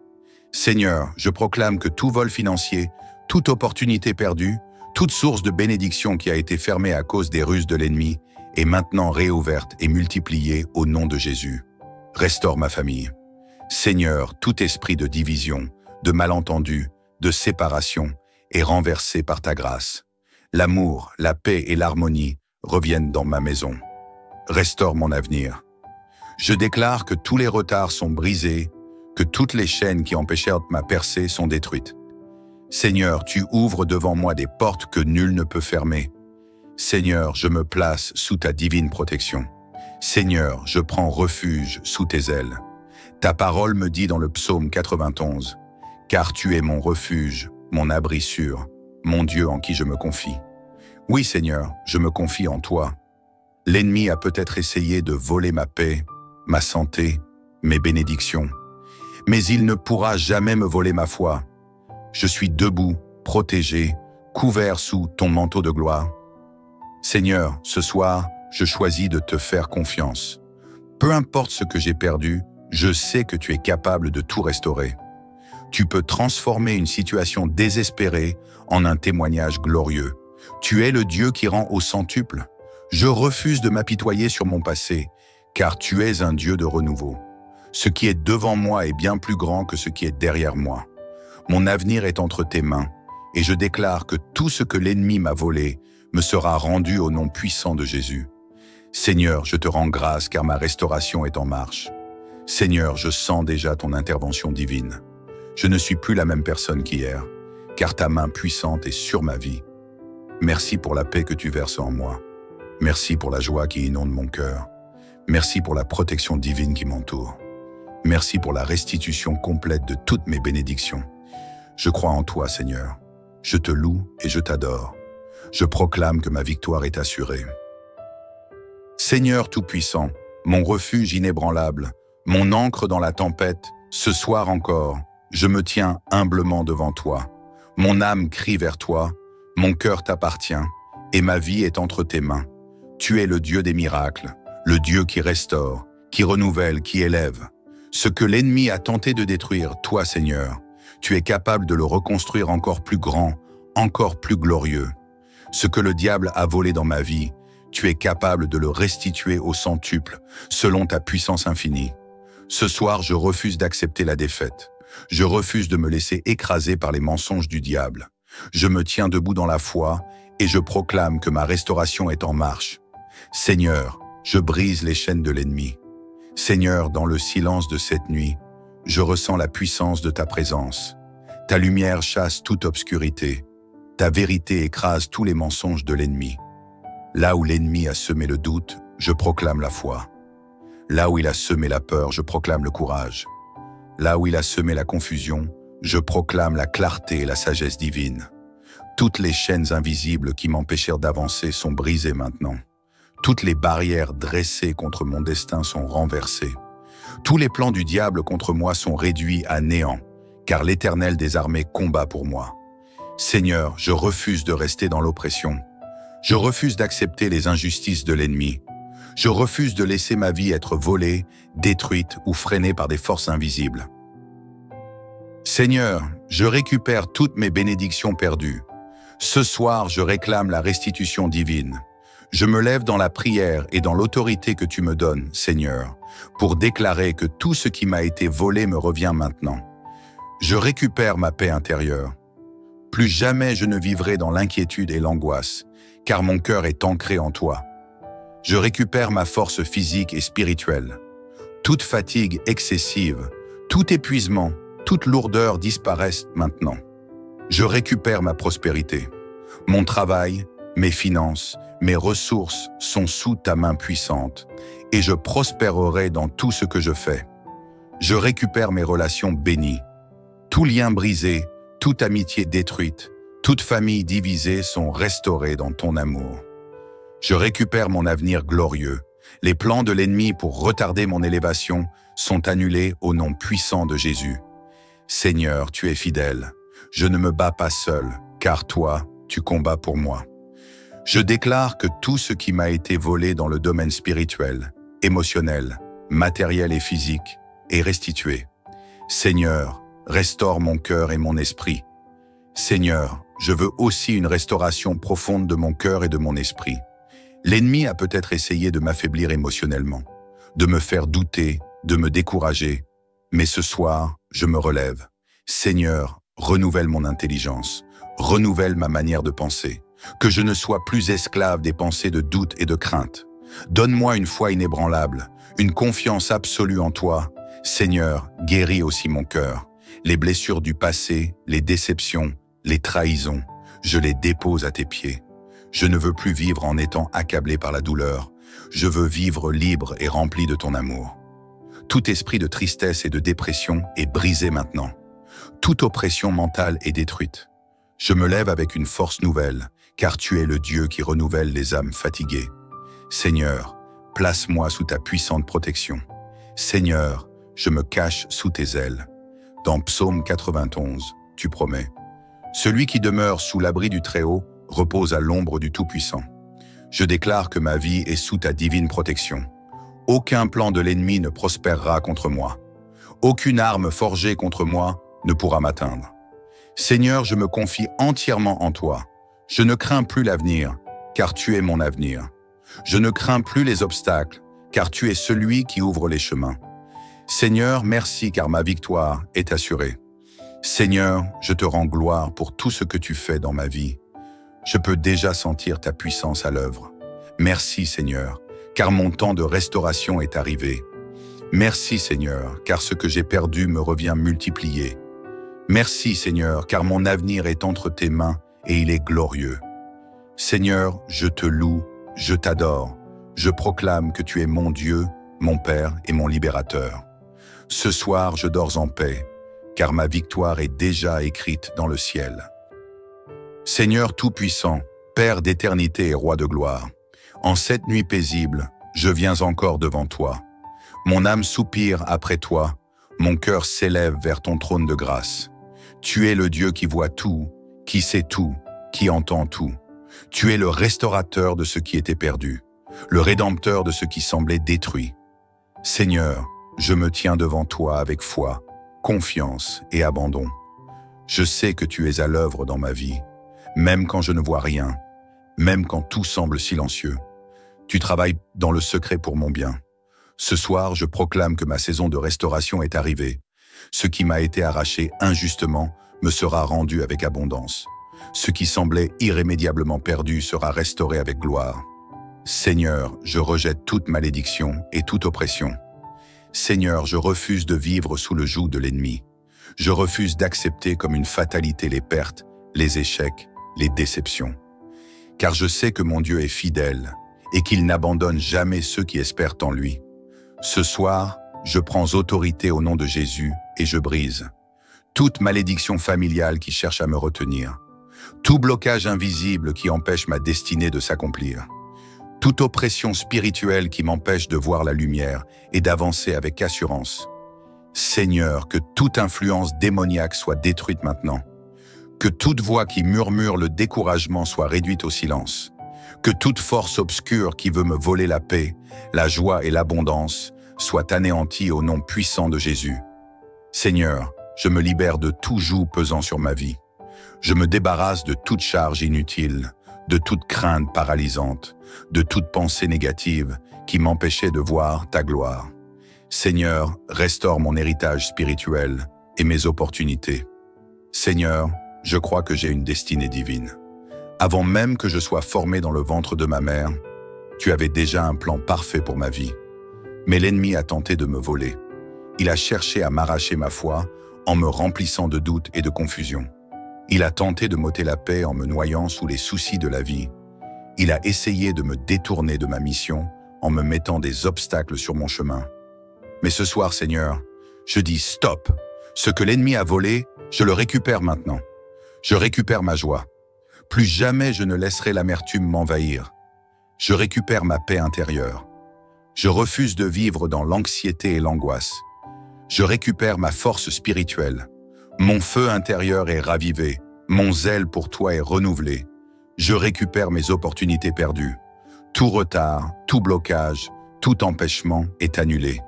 Seigneur, je proclame que tout vol financier, toute opportunité perdue, toute source de bénédiction qui a été fermée à cause des ruses de l'ennemi est maintenant réouverte et multipliée au nom de Jésus. Restaure ma famille. Seigneur, tout esprit de division, de malentendu, de séparation est renversé par ta grâce. L'amour, la paix et l'harmonie reviennent dans ma maison. Restaure mon avenir. Je déclare que tous les retards sont brisés, que toutes les chaînes qui empêchèrent ma percée sont détruites. Seigneur, tu ouvres devant moi des portes que nul ne peut fermer. Seigneur, je me place sous ta divine protection. Seigneur, je prends refuge sous tes ailes. Ta parole me dit dans le psaume 91, « Car tu es mon refuge, mon abri sûr, mon Dieu en qui je me confie. » Oui, Seigneur, je me confie en toi. L'ennemi a peut-être essayé de voler ma paix, ma santé, mes bénédictions, mais il ne pourra jamais me voler ma foi. Je suis debout, protégé, couvert sous ton manteau de gloire. Seigneur, ce soir, je choisis de te faire confiance. Peu importe ce que j'ai perdu, je sais que tu es capable de tout restaurer. Tu peux transformer une situation désespérée en un témoignage glorieux. Tu es le Dieu qui rend au centuple. Je refuse de m'apitoyer sur mon passé, car tu es un Dieu de renouveau. Ce qui est devant moi est bien plus grand que ce qui est derrière moi. Mon avenir est entre tes mains, et je déclare que tout ce que l'ennemi m'a volé me sera rendu au nom puissant de Jésus. Seigneur, je te rends grâce car ma restauration est en marche. Seigneur, je sens déjà ton intervention divine. Je ne suis plus la même personne qu'hier, car ta main puissante est sur ma vie. Merci pour la paix que tu verses en moi. Merci pour la joie qui inonde mon cœur. Merci pour la protection divine qui m'entoure. Merci pour la restitution complète de toutes mes bénédictions. Je crois en toi, Seigneur. Je te loue et je t'adore. Je proclame que ma victoire est assurée. Seigneur Tout-Puissant, mon refuge inébranlable, mon ancre dans la tempête, ce soir encore, je me tiens humblement devant toi. Mon âme crie vers toi, mon cœur t'appartient, et ma vie est entre tes mains. Tu es le Dieu des miracles, le Dieu qui restaure, qui renouvelle, qui élève. Ce que l'ennemi a tenté de détruire, toi, Seigneur, tu es capable de le reconstruire encore plus grand, encore plus glorieux. Ce que le diable a volé dans ma vie, tu es capable de le restituer au centuple, selon ta puissance infinie. Ce soir, je refuse d'accepter la défaite. Je refuse de me laisser écraser par les mensonges du diable. Je me tiens debout dans la foi et je proclame que ma restauration est en marche. Seigneur, je brise les chaînes de l'ennemi. Seigneur, dans le silence de cette nuit, je ressens la puissance de ta présence. Ta lumière chasse toute obscurité. Ta vérité écrase tous les mensonges de l'ennemi. Là où l'ennemi a semé le doute, je proclame la foi. Là où il a semé la peur, je proclame le courage. Là où il a semé la confusion, je proclame la clarté et la sagesse divine. Toutes les chaînes invisibles qui m'empêchèrent d'avancer sont brisées maintenant. Toutes les barrières dressées contre mon destin sont renversées. Tous les plans du diable contre moi sont réduits à néant, car l'Éternel des armées combat pour moi. Seigneur, je refuse de rester dans l'oppression. Je refuse d'accepter les injustices de l'ennemi. Je refuse de laisser ma vie être volée, détruite ou freinée par des forces invisibles. Seigneur, je récupère toutes mes bénédictions perdues. Ce soir, je réclame la restitution divine. Je me lève dans la prière et dans l'autorité que tu me donnes, Seigneur, pour déclarer que tout ce qui m'a été volé me revient maintenant. Je récupère ma paix intérieure. Plus jamais je ne vivrai dans l'inquiétude et l'angoisse, car mon cœur est ancré en toi. Je récupère ma force physique et spirituelle. Toute fatigue excessive, tout épuisement, toute lourdeur disparaissent maintenant. Je récupère ma prospérité. Mon travail, mes finances, mes ressources sont sous ta main puissante, et je prospérerai dans tout ce que je fais. Je récupère mes relations bénies. Tout lien brisé, toute amitié détruite, toute famille divisée sont restaurées dans ton amour. Je récupère mon avenir glorieux. Les plans de l'ennemi pour retarder mon élévation sont annulés au nom puissant de Jésus. Seigneur, tu es fidèle. Je ne me bats pas seul, car toi, tu combats pour moi. Je déclare que tout ce qui m'a été volé dans le domaine spirituel, émotionnel, matériel et physique est restitué. Seigneur, restaure mon cœur et mon esprit. Seigneur, je veux aussi une restauration profonde de mon cœur et de mon esprit. L'ennemi a peut-être essayé de m'affaiblir émotionnellement, de me faire douter, de me décourager, mais ce soir, je me relève. Seigneur, renouvelle mon intelligence, renouvelle ma manière de penser, que je ne sois plus esclave des pensées de doute et de crainte. Donne-moi une foi inébranlable, une confiance absolue en toi. Seigneur, guéris aussi mon cœur. Les blessures du passé, les déceptions, les trahisons, je les dépose à tes pieds. Je ne veux plus vivre en étant accablé par la douleur. Je veux vivre libre et rempli de ton amour. Tout esprit de tristesse et de dépression est brisé maintenant. Toute oppression mentale est détruite. Je me lève avec une force nouvelle, car tu es le Dieu qui renouvelle les âmes fatiguées. Seigneur, place-moi sous ta puissante protection. Seigneur, je me cache sous tes ailes. Dans Psaume 91, tu promets « Celui qui demeure sous l'abri du Très-Haut repose à l'ombre du Tout-Puissant. » Je déclare que ma vie est sous ta divine protection. Aucun plan de l'ennemi ne prospérera contre moi. Aucune arme forgée contre moi ne pourra m'atteindre. Seigneur, je me confie entièrement en toi. Je ne crains plus l'avenir, car tu es mon avenir. Je ne crains plus les obstacles, car tu es celui qui ouvre les chemins. Seigneur, merci car ma victoire est assurée. Seigneur, je te rends gloire pour tout ce que tu fais dans ma vie. Je peux déjà sentir ta puissance à l'œuvre. Merci Seigneur, car mon temps de restauration est arrivé. Merci Seigneur, car ce que j'ai perdu me revient multiplié. Merci Seigneur, car mon avenir est entre tes mains et il est glorieux. Seigneur, je te loue, je t'adore. Je proclame que tu es mon Dieu, mon Père et mon Libérateur. Ce soir, je dors en paix, car ma victoire est déjà écrite dans le ciel. Seigneur Tout-Puissant, Père d'éternité et Roi de gloire, en cette nuit paisible, je viens encore devant toi. Mon âme soupire après toi, mon cœur s'élève vers ton trône de grâce. Tu es le Dieu qui voit tout, qui sait tout, qui entend tout. Tu es le restaurateur de ce qui était perdu, le rédempteur de ce qui semblait détruit. Seigneur, je me tiens devant toi avec foi, confiance et abandon. Je sais que tu es à l'œuvre dans ma vie, même quand je ne vois rien, même quand tout semble silencieux. Tu travailles dans le secret pour mon bien. Ce soir, je proclame que ma saison de restauration est arrivée. Ce qui m'a été arraché injustement me sera rendu avec abondance. Ce qui semblait irrémédiablement perdu sera restauré avec gloire. Seigneur, je rejette toute malédiction et toute oppression. Seigneur, je refuse de vivre sous le joug de l'ennemi. Je refuse d'accepter comme une fatalité les pertes, les échecs, les déceptions. Car je sais que mon Dieu est fidèle et qu'il n'abandonne jamais ceux qui espèrent en lui. Ce soir, je prends autorité au nom de Jésus et je brise toute malédiction familiale qui cherche à me retenir, tout blocage invisible qui empêche ma destinée de s'accomplir, toute oppression spirituelle qui m'empêche de voir la lumière et d'avancer avec assurance. Seigneur, que toute influence démoniaque soit détruite maintenant, que toute voix qui murmure le découragement soit réduite au silence, que toute force obscure qui veut me voler la paix, la joie et l'abondance soit anéantie au nom puissant de Jésus. Seigneur, je me libère de tout joug pesant sur ma vie. Je me débarrasse de toute charge inutile, de toute crainte paralysante, de toute pensée négative qui m'empêchait de voir ta gloire. Seigneur, restaure mon héritage spirituel et mes opportunités. Seigneur, je crois que j'ai une destinée divine. Avant même que je sois formé dans le ventre de ma mère, tu avais déjà un plan parfait pour ma vie. Mais l'ennemi a tenté de me voler. Il a cherché à m'arracher ma foi en me remplissant de doutes et de confusion. Il a tenté de m'ôter la paix en me noyant sous les soucis de la vie. Il a essayé de me détourner de ma mission en me mettant des obstacles sur mon chemin. Mais ce soir, Seigneur, je dis stop. Ce que l'ennemi a volé, je le récupère maintenant. Je récupère ma joie. Plus jamais je ne laisserai l'amertume m'envahir. Je récupère ma paix intérieure. Je refuse de vivre dans l'anxiété et l'angoisse. Je récupère ma force spirituelle. Mon feu intérieur est ravivé. Mon zèle pour toi est renouvelé. Je récupère mes opportunités perdues. Tout retard, tout blocage, tout empêchement est annulé.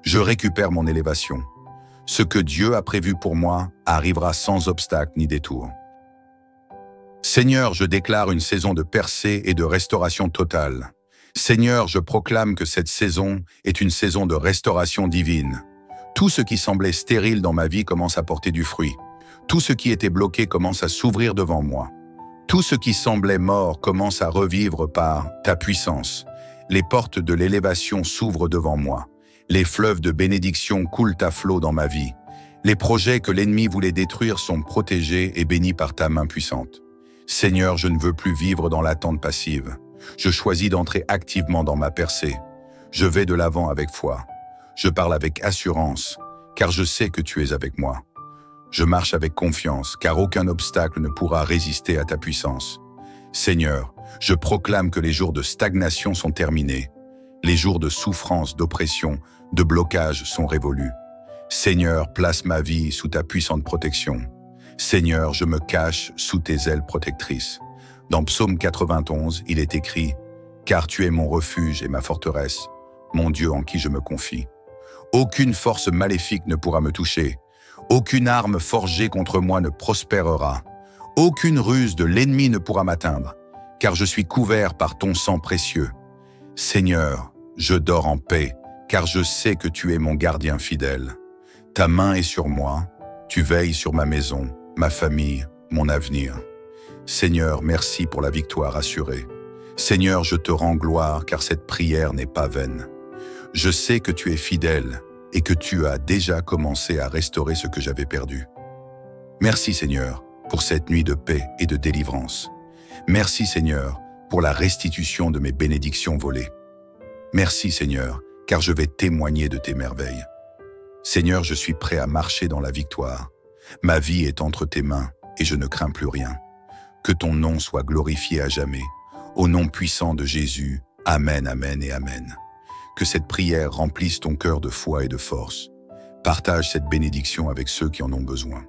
Je récupère mon élévation. Ce que Dieu a prévu pour moi arrivera sans obstacle ni détour. Seigneur, je déclare une saison de percée et de restauration totale. Seigneur, je proclame que cette saison est une saison de restauration divine. Tout ce qui semblait stérile dans ma vie commence à porter du fruit. Tout ce qui était bloqué commence à s'ouvrir devant moi. Tout ce qui semblait mort commence à revivre par ta puissance. Les portes de l'élévation s'ouvrent devant moi. Les fleuves de bénédiction coulent à flot dans ma vie. Les projets que l'ennemi voulait détruire sont protégés et bénis par ta main puissante. Seigneur, je ne veux plus vivre dans l'attente passive. Je choisis d'entrer activement dans ma percée. Je vais de l'avant avec foi. Je parle avec assurance, car je sais que tu es avec moi. Je marche avec confiance, car aucun obstacle ne pourra résister à ta puissance. Seigneur, je proclame que les jours de stagnation sont terminés. Les jours de souffrance, d'oppression, de blocage sont révolus. Seigneur, place ma vie sous ta puissante protection. Seigneur, je me cache sous tes ailes protectrices. Dans Psaume 91, il est écrit « Car tu es mon refuge et ma forteresse, mon Dieu en qui je me confie. Aucune force maléfique ne pourra me toucher. Aucune arme forgée contre moi ne prospérera. Aucune ruse de l'ennemi ne pourra m'atteindre, car je suis couvert par ton sang précieux. Seigneur, je dors en paix, car je sais que tu es mon gardien fidèle. Ta main est sur moi, tu veilles sur ma maison, ma famille, mon avenir. Seigneur, merci pour la victoire assurée. Seigneur, je te rends gloire, car cette prière n'est pas vaine. Je sais que tu es fidèle et que tu as déjà commencé à restaurer ce que j'avais perdu. Merci Seigneur pour cette nuit de paix et de délivrance. Merci Seigneur pour la restitution de mes bénédictions volées. Merci Seigneur, car je vais témoigner de tes merveilles. Seigneur, je suis prêt à marcher dans la victoire. Ma vie est entre tes mains et je ne crains plus rien. Que ton nom soit glorifié à jamais. Au nom puissant de Jésus, Amen, Amen et Amen. Que cette prière remplisse ton cœur de foi et de force. Partage cette bénédiction avec ceux qui en ont besoin.